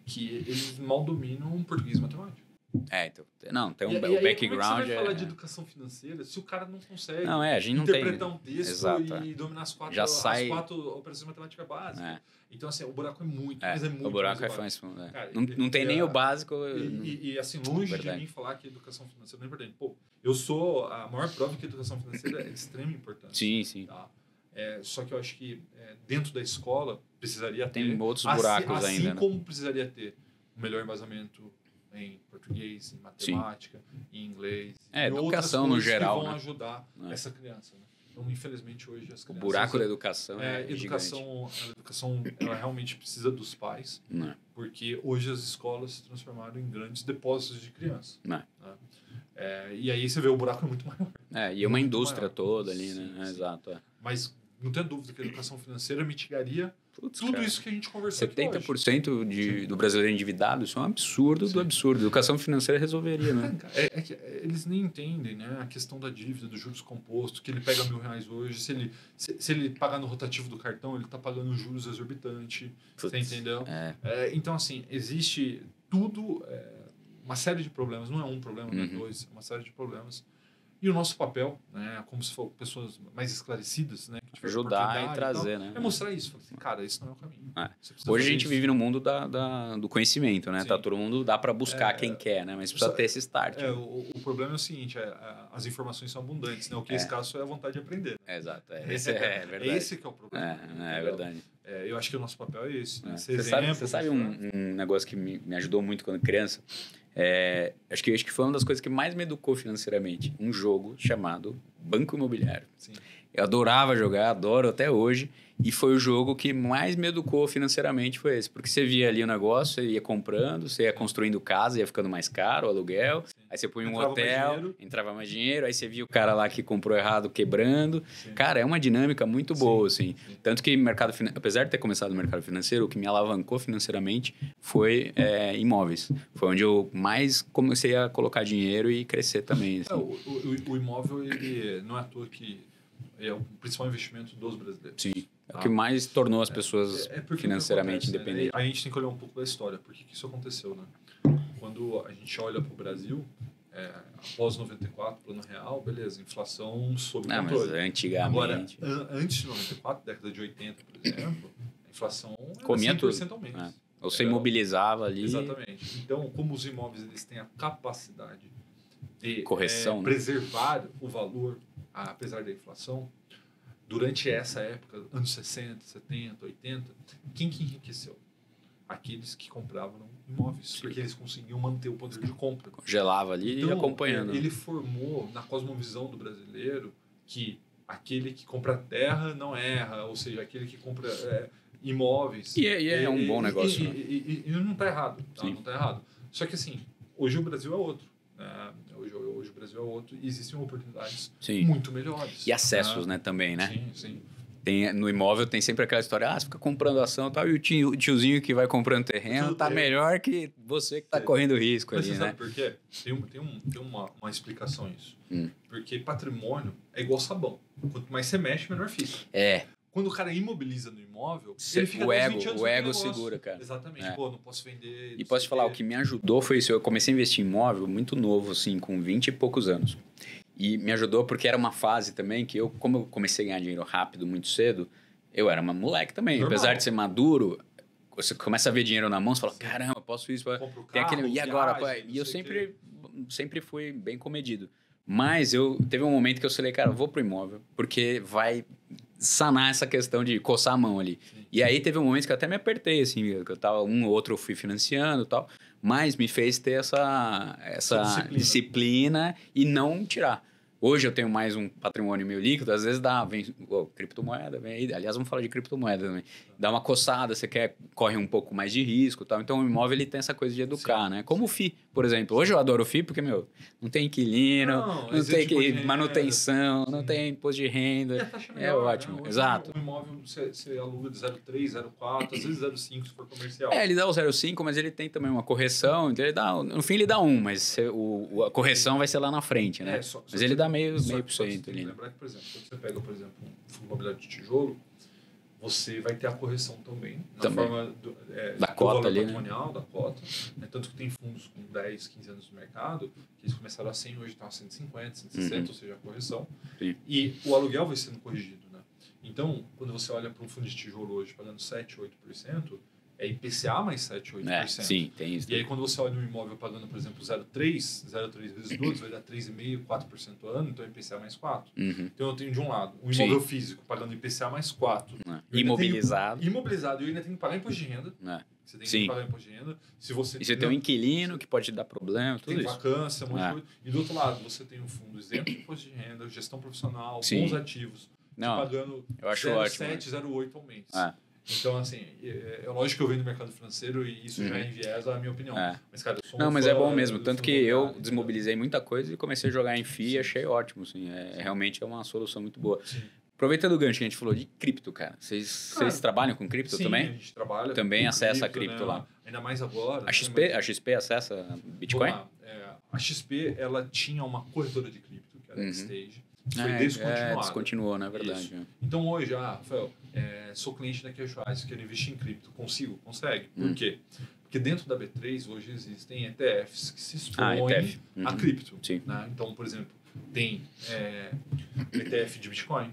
que eles mal dominam português e matemática. Então, não, tem o Como é background. que você vai falar de educação financeira se o cara não consegue a gente não interpretar tem. um texto Exato, e dominar as quatro operações matemáticas básicas? Então, assim, o buraco é muito, mas é muito. O buraco é mais fundo. Não tem nem o básico. E assim, longe de mim falar que a educação financeira não é importante. Pô, eu sou a maior prova que a educação financeira é de extrema importância. Sim. Tá? Só que eu acho que dentro da escola precisaria ter... Tem outros buracos ainda. Assim como precisaria ter um melhor embasamento em português, em matemática, em inglês. Educação no geral. Que vão ajudar essa criança. Né? Então, infelizmente, hoje as crianças... O buraco da educação a educação, ela realmente precisa dos pais, porque hoje as escolas se transformaram em grandes depósitos de criança. Né? E aí você vê o buraco é muito maior. E uma indústria toda ali, né? Sim. Exato. Mas não tem dúvida que a educação financeira mitigaria tudo isso que a gente conversou 70% do brasileiro endividado, isso é um absurdo do absurdo. A educação financeira resolveria, né? Que eles nem entendem, né? A questão da dívida, dos juros compostos, que ele pega R$1.000 hoje, se ele pagar no rotativo do cartão, ele está pagando juros exorbitantes. Você entendeu? Então, assim, existe tudo, uma série de problemas. Não é um problema, não é dois, é uma série de problemas. E o nosso papel, né, como se for pessoas mais esclarecidas, né, que ajudar e trazer, né? É mostrar isso. Falar assim, cara, esse não é o caminho. Hoje a gente vive no mundo do conhecimento, né? Sim. Tá, todo mundo dá para buscar quem quer, né? Mas precisa ter esse start. O problema é o seguinte, as informações são abundantes, né? O que é escasso é a vontade de aprender. Exato, esse é verdade. É esse que é o problema. É verdade. Eu acho que o nosso papel é esse. Né? Você sabe um negócio que me ajudou muito quando criança? Acho que foi uma das coisas que mais me educou financeiramente. Um jogo chamado Banco Imobiliário. Sim. Eu adorava jogar, adoro até hoje. E foi o jogo que mais me educou financeiramente, foi esse. Porque você via ali o negócio, você ia comprando, você ia construindo casa, ia ficando mais caro o aluguel. Sim. Aí você põe um hotel, entrava mais dinheiro. Aí você via o cara lá que comprou errado quebrando. Sim. Cara, é uma dinâmica muito boa, assim. Sim. Tanto que apesar de ter começado no mercado financeiro, o que me alavancou financeiramente foi imóveis. Foi onde eu mais comecei a colocar dinheiro e crescer também. Assim. O imóvel, ele não é à toa que é o principal investimento dos brasileiros. Sim. É o que mais tornou as pessoas financeiramente independentes. Né? Aí a gente tem que olhar um pouco da história. Por que isso aconteceu, né? Quando a gente olha para o Brasil, após 94, plano real, beleza, inflação sob controle. Mas antigamente... Agora, antes de 94, década de 80, por exemplo, a inflação era comia 100% tudo. ao menos. Ou você imobilizava ali... Exatamente. Então, como os imóveis eles têm a capacidade de correção, preservar o valor, apesar da inflação, durante essa época, anos 60, 70, 80, quem que enriqueceu? Aqueles que compravam imóveis, porque eles conseguiam manter o poder de compra. Congelava ali e acompanhando. Ele formou na cosmovisão do brasileiro que aquele que compra terra não erra, ou seja, aquele que compra imóveis... E é um bom negócio. E não está errado, tá? Não está errado. Só que assim, hoje o Brasil é outro. Hoje o Brasil é outro e existem oportunidades muito melhores. E acessos, né, também, né? Sim. No imóvel tem sempre aquela história, você fica comprando ação e tal, e o tiozinho que vai comprando terreno tá melhor que você que tá correndo risco ali, né? Sabe por quê? Tem uma explicação isso. Porque patrimônio é igual sabão. Quanto mais você mexe, menor fica. Quando o cara imobiliza no imóvel, ele fica 10, 20 anos o ego segura, cara. Exatamente. Pô, não posso vender... E posso te falar, o que me ajudou foi isso. Eu comecei a investir em imóvel muito novo, assim, com 20 e poucos anos. E me ajudou porque era uma fase também que como eu comecei a ganhar dinheiro rápido, muito cedo, eu era uma moleque também. Normal. Apesar de ser maduro, você começa a ver dinheiro na mão, você fala, caramba, posso isso. Tem aquele... E agora? E eu sempre fui bem comedido. Mas teve um momento que eu falei, cara, eu vou pro imóvel, porque vai sanar essa questão de coçar a mão ali. Sim. E aí teve um momento que eu até me apertei, assim, que eu tava, um ou outro eu fui financiando e tal, mas me fez ter essa disciplina e não tirar. Hoje eu tenho mais um patrimônio meio líquido, às vezes criptomoeda, vem aí. Aliás, vamos falar de criptomoeda também. Dá uma coçada, você corre um pouco mais de risco e tal. Então, o imóvel ele tem essa coisa de educar, né? Como o FI, por exemplo. Hoje eu adoro o FI porque, não tem inquilino, não tem manutenção, não tem imposto de renda. E a taxa melhor, ótimo, né? exato. O imóvel você aluga de 0,3, 0,4, às vezes 0,5 se for comercial. Ele dá o 0,5, mas ele tem também uma correção. Então no fim ele dá 1, mas a correção vai ser lá na frente, né? Mas ele dá meio por cento ali. Lembrar que, por exemplo, quando você pega, por exemplo, um fundo imobiliário de tijolo, você vai ter a correção também, na forma do cota ali, patrimonial, da cota. Né? Tanto que tem fundos com 10, 15 anos no mercado, que eles começaram a 100, hoje estão a 150, 160, ou seja, a correção. Sim. E o aluguel vai sendo corrigido. Né? Então, quando você olha para um fundo de tijolo hoje pagando 7, 8%, é IPCA mais 7, 8%. Sim, tem isso. E aí, quando você olha um imóvel pagando, por exemplo, 0,3 vezes 12, vai dar 3,5%, 4% ao ano, então é IPCA mais 4%. Então, eu tenho de um lado um imóvel físico pagando IPCA mais 4%. Imobilizado. E eu ainda tenho que pagar imposto de renda. Você tem que pagar imposto de renda. E você tem um inquilino que pode te dar problema, tudo tem isso. Vacância, um monte de coisa. E do outro lado, você tem um fundo isento de imposto de renda, gestão profissional, bons ativos, pagando 0,7, 0,8 ao mês. Então, assim, é lógico que eu venho do mercado financeiro e isso já enviesa a minha opinião. Mas, cara, eu sou mas é bom mesmo. Tanto que eu desmobilizei muita coisa e comecei a jogar em FII e achei ótimo. Assim, realmente é uma solução muito boa. Sim. Aproveitando o gancho que a gente falou de cripto, cara. Vocês trabalham com cripto também? Sim, a gente trabalha. Também acessa a cripto, né? Lá. Ainda mais agora. A XP acessa Bitcoin? A XP, ela tinha uma corretora de cripto, que era a Stage. Foi descontinuado. Descontinuou, não é verdade. Então hoje, Rafael, sou cliente da Cashwise, quero investir em cripto. Consigo? Consegue. Por quê? Porque dentro da B3 hoje existem ETFs que se expõem a cripto. Sim. Né? Então, por exemplo, tem ETF de Bitcoin,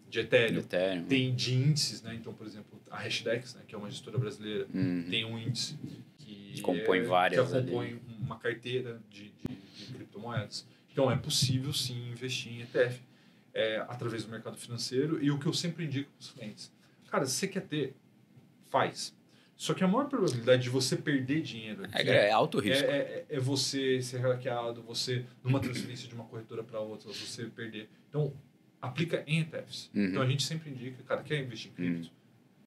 de Ethereum, tem de índices, né? Então, por exemplo, a Hashdex, né, que é uma gestora brasileira, tem um índice que compõe várias que compõe uma carteira de criptomoedas. Então, é possível, sim, investir em ETF através do mercado financeiro. E o que eu sempre indico para os clientes, cara, se você quer ter, faz. Só que a maior probabilidade de você perder dinheiro aqui é alto risco. É você ser hackeado, você, numa transferência de uma corretora para outra, você perder. Então, aplica em ETFs. Então, a gente sempre indica, cara, quer investir em cripto?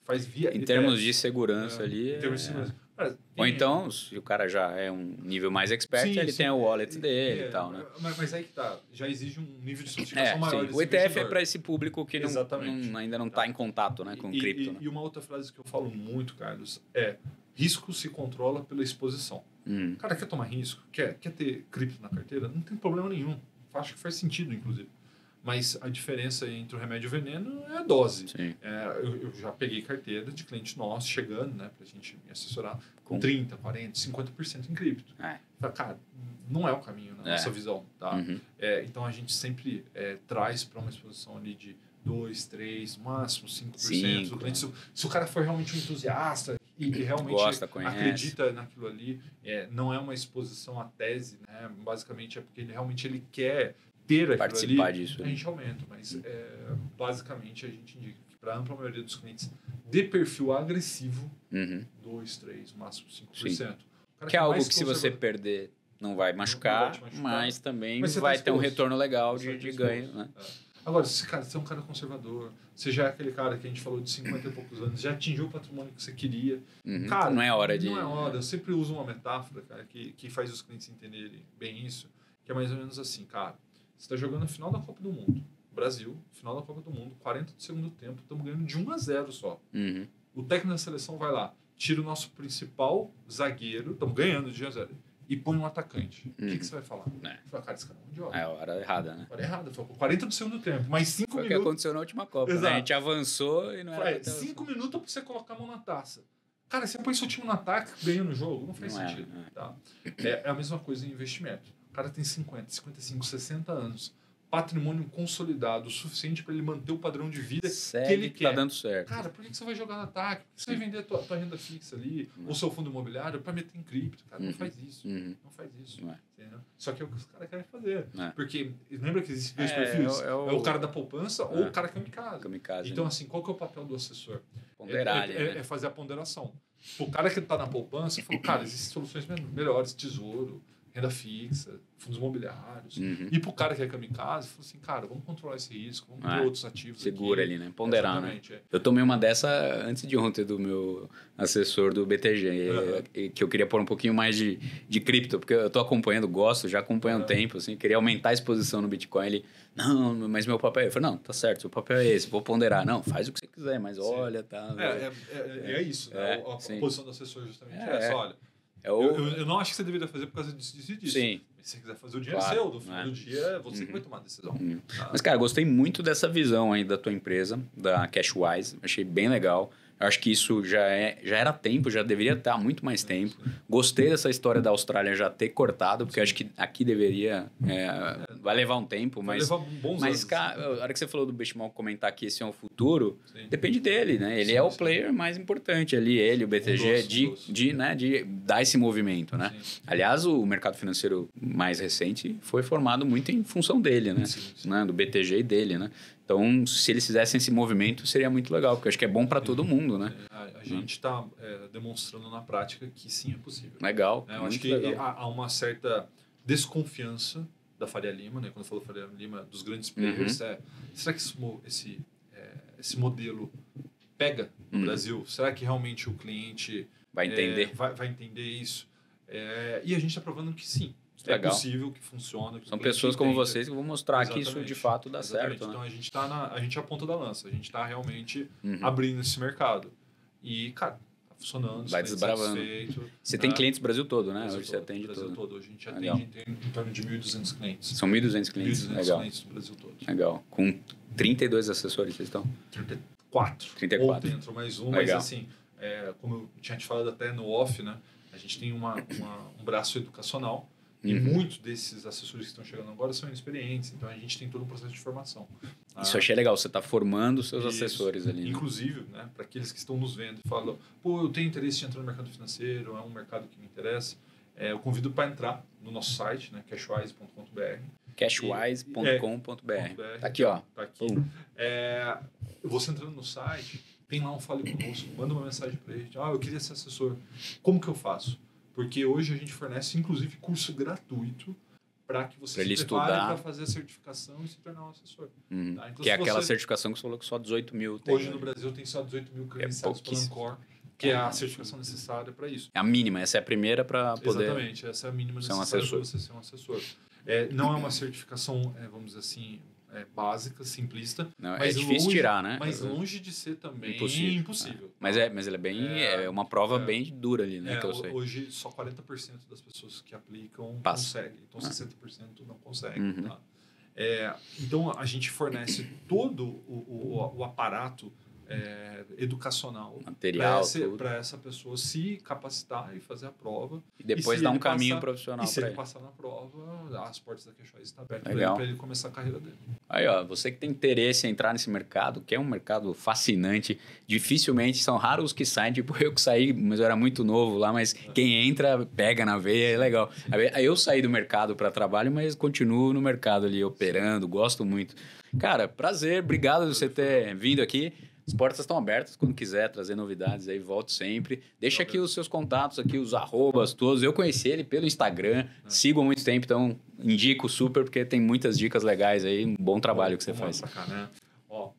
Faz via Em ETFs. termos de segurança ali. Em termos de segurança. Cara, ou então, se o cara já é um nível mais expert, ele tem o wallet dele e tal, né? Mas aí que tá, já exige um nível de sofisticação maior. O ETF é para esse público que ainda não está em contato, né, com cripto. Né? E uma outra frase que eu falo muito, Carlos, é: risco se controla pela exposição. O cara quer tomar risco, quer ter cripto na carteira, não tem problema nenhum. Acho que faz sentido, inclusive. Mas a diferença entre o remédio e o veneno é a dose. Eu já peguei carteira de cliente nosso chegando, né, pra gente me assessorar, com 30%, 40%, 50% em cripto. Cara, não é o caminho na nossa visão. Tá? Então a gente sempre traz para uma exposição ali de 2%, 3%, no máximo 5%. Do cliente, se o cara for realmente um entusiasta e realmente acredita naquilo ali, não é uma exposição à tese, né? Basicamente é porque ele quer ter participar ali, disso. A gente aumenta, mas basicamente a gente indica que para a ampla maioria dos clientes de perfil agressivo, 2%, 3%, máximo 5%. Que é algo que se você perder não vai machucar, mas também vai ter um retorno legal de ganho. Né? Agora, se você é um cara conservador, você já é aquele cara que a gente falou de 50 e poucos anos, já atingiu o patrimônio que você queria. Cara, não é hora de... Não é hora. Eu sempre uso uma metáfora, cara, que faz os clientes entenderem bem isso, que é mais ou menos assim, cara. Você está jogando a final da Copa do Mundo. Brasil, final da Copa do Mundo, 40 do segundo tempo, estamos ganhando de 1-0 só. O técnico da seleção vai lá, tira o nosso principal zagueiro, estamos ganhando de 1-0, e põe um atacante. O que você vai falar? Fala, cara, esse cara é um idiota. É a hora errada, né? A hora errada. 40 do segundo tempo, mais 5 minutos. Foi o que aconteceu na última Copa. Né? A gente avançou e não era... 5 minutos para você colocar a mão na taça. Cara, você põe seu time no ataque ganhando o jogo, não faz sentido. Tá? É a mesma coisa em investimento. O cara tem 50, 55, 60 anos. Patrimônio consolidado o suficiente para ele manter o padrão de vida que ele quer. Tá dando certo. Cara, por que você vai jogar no ataque? Por que você vai vender a tua renda fixa ali, ou seu fundo imobiliário, para meter em cripto? Cara, não faz isso. Não faz isso. Só que é o que os caras querem fazer. Porque lembra que existem dois perfis? É o cara da poupança ou o cara kamikaze. Então, assim, qual que é o papel do assessor? Ponderar é fazer a ponderação. O cara que está na poupança falou, cara, existem soluções melhores, tesouro, renda fixa, fundos imobiliários. E pro cara que é kamikaze, falou assim, cara, vamos controlar esse risco, vamos ter outros ativos segura aqui. Ali, né? Ponderar, né? Eu tomei uma dessa antes de ontem do meu assessor do BTG, que eu queria pôr um pouquinho mais de cripto, porque eu tô acompanhando, já acompanho há um tempo, assim, queria aumentar a exposição no Bitcoin. Ele, não, mas meu papel... Eu falei, não, tá certo, seu papel é esse, vou ponderar. Não, faz o que você quiser, mas olha, tá... É isso, né? A posição do assessor justamente é essa, olha. Eu não acho que você deveria fazer por causa disso. Sim. Se você quiser fazer o dinheiro seu, no final do dia, é você que vai tomar a decisão. Mas, cara, gostei muito dessa visão aí da tua empresa, da Cashwise. Achei bem legal. Eu acho que isso já era tempo, já deveria estar há muito mais tempo. Gostei dessa história da Austrália já ter cortado, porque acho que aqui deveria... vai levar um tempo, mas... Vai levar bons anos. Cara, a hora que você falou do Benchmark comentar que esse é o futuro, depende dele, né? Ele é o player mais importante ali, o BTG, de dar esse movimento, né? Aliás, o mercado financeiro mais recente foi formado muito em função dele, né? Né? Do BTG e dele, né? Então, se eles fizessem esse movimento, seria muito legal, porque eu acho que é bom para todo mundo, né? A gente está demonstrando na prática que sim, é possível. Legal. Eu acho que há uma certa desconfiança da Faria Lima, né? Quando eu falo Faria Lima, dos grandes players, será que esse modelo pega no Brasil? Será que realmente o cliente vai entender, vai entender isso? E a gente está provando que sim. É possível, que funciona. Que são pessoas como vocês que vão mostrar que isso de fato dá certo. Né? Então a gente é a ponta da lança, a gente está realmente abrindo esse mercado. E, cara, tá funcionando. Vai desbravando. Você tem clientes no Brasil todo, né? Hoje você atende todo. Hoje a gente atende em torno de 1.200 clientes. São 1.200 clientes? 1.200 Legal. clientes no Brasil todo. Legal. Com 32 assessores vocês estão? 34. Ontem entrou mais um, mas assim, como eu tinha te falado até no off, né? A gente tem um braço educacional E muitos desses assessores que estão chegando agora são inexperientes, então a gente tem todo um processo de formação. Isso eu achei legal, você está formando os seus assessores ali. Inclusive, né, para aqueles que estão nos vendo e falam, pô, eu tenho interesse em entrar no mercado financeiro, é um mercado que me interessa, eu convido para entrar no nosso site, né, cashwise.com.br. Cashwise.com.br. Tá aqui, ó. Tá aqui. Você entrando no site, tem lá um Fale Conosco, manda uma mensagem para ele, eu queria ser assessor, como que eu faço? Porque hoje a gente fornece, inclusive, curso gratuito para que você se prepare para fazer a certificação e se tornar um assessor. Tá? Então, que é aquela certificação que você falou que só 18 mil tem. Hoje no Brasil tem só 18 mil credenciados pela Ancor, que é a certificação necessária para isso. É a mínima, essa é a primeira para poder... Exatamente, essa é a mínima necessária para você ser um assessor. Não é uma certificação, vamos dizer assim, básica, simplista. Não, mas é difícil tirar, né? Mas longe de ser também impossível. Mas ele é bem... É uma prova bem dura ali, né? Que eu sei. Hoje, só 40% das pessoas que aplicam conseguem. Então, 60% não conseguem. Tá? Então, a gente fornece todo o aparato educacional para essa pessoa se capacitar e fazer a prova. E depois dar um caminho profissional para ele. E se ele passar na prova, as portas da Cashwise estão abertas para ele começar a carreira dele. Aí, ó, você que tem interesse em entrar nesse mercado, que é um mercado fascinante, dificilmente, são raros os que saem, tipo eu que saí, mas eu era muito novo lá, mas quem entra, pega na veia, é legal. Aí eu saí do mercado para trabalho, mas continuo no mercado ali, operando, gosto muito. Cara, prazer, obrigado por você ter vindo aqui. As portas estão abertas, quando quiser trazer novidades aí, volto sempre. Deixa aqui os seus contatos, aqui os arrobas todos. Eu conheci ele pelo Instagram, sigo há muito tempo, então indico super, porque tem muitas dicas legais aí, um bom trabalho que você faz. Cá, né? O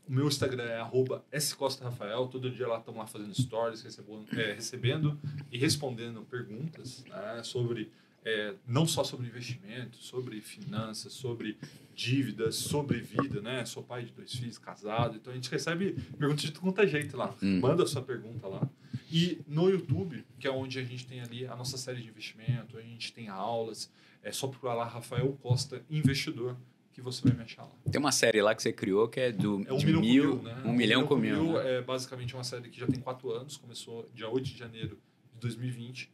meu Instagram é @scostarafael, todo dia lá estamos lá fazendo stories, recebendo e respondendo perguntas, né, sobre... não só sobre investimento, sobre finanças, sobre dívidas, sobre vida, né? Sou pai de 2 filhos, casado, então a gente recebe perguntas de quanto é jeito lá. Manda a sua pergunta lá. E no YouTube, que é onde a gente tem ali a nossa série de investimento, a gente tem aulas, é só procurar lá Rafael Costa Investidor, que você vai me achar lá. Tem uma série lá que você criou que é do Um Milhão com Mil, né? 1 milhão com mil. Né? É basicamente uma série que já tem 4 anos, começou dia 8 de janeiro de 2020.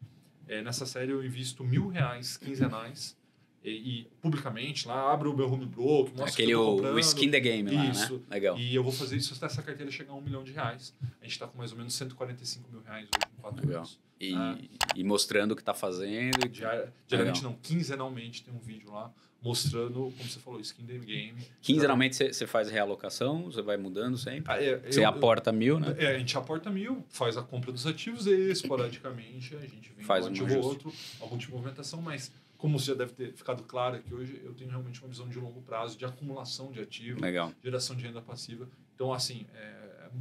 Nessa série eu invisto R$1.000 quinzenais e publicamente lá, abro o meu home broker, mostro aquele que eu tô comprando. O Skin the Game lá, isso, né? Legal. E eu vou fazer isso até essa carteira chegar a R$1 milhão. A gente está com mais ou menos R$145 mil hoje em 4 anos. E mostrando o que está fazendo. Diariamente não, quinzenalmente tem um vídeo lá mostrando, como você falou, Skin the Game. Quinzenalmente você faz realocação, você vai mudando sempre? Você aporta 1.000, né? A gente aporta 1.000, faz a compra dos ativos e esporadicamente a gente vem faz um ativo ou outro, algum tipo de movimentação, mas como você já deve ter ficado claro aqui hoje, eu tenho realmente uma visão de longo prazo, de acumulação de ativos, geração de renda passiva. Então, assim,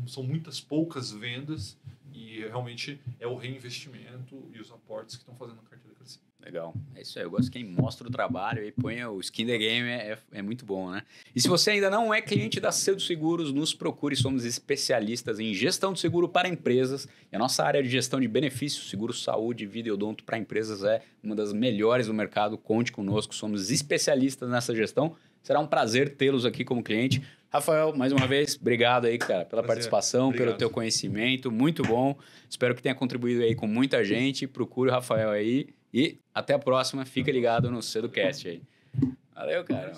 são muitas poucas vendas e realmente é o reinvestimento e os aportes que estão fazendo a carteira crescer. Legal. É isso aí. Eu gosto de quem mostra o trabalho e põe o Skin the Game. É muito bom, né? E se você ainda não é cliente da Cedo Seguros, nos procure. Somos especialistas em gestão de seguro para empresas. E a nossa área de gestão de benefícios, seguro, saúde, vida e odonto para empresas é uma das melhores do mercado. Conte conosco. Somos especialistas nessa gestão. Será um prazer tê-los aqui como cliente. Rafael, mais uma vez, obrigado aí, cara, pela participação, pelo teu conhecimento. Muito bom. Espero que tenha contribuído aí com muita gente. Procure o Rafael aí. E até a próxima. Fica ligado no CedoCast aí. Valeu, cara.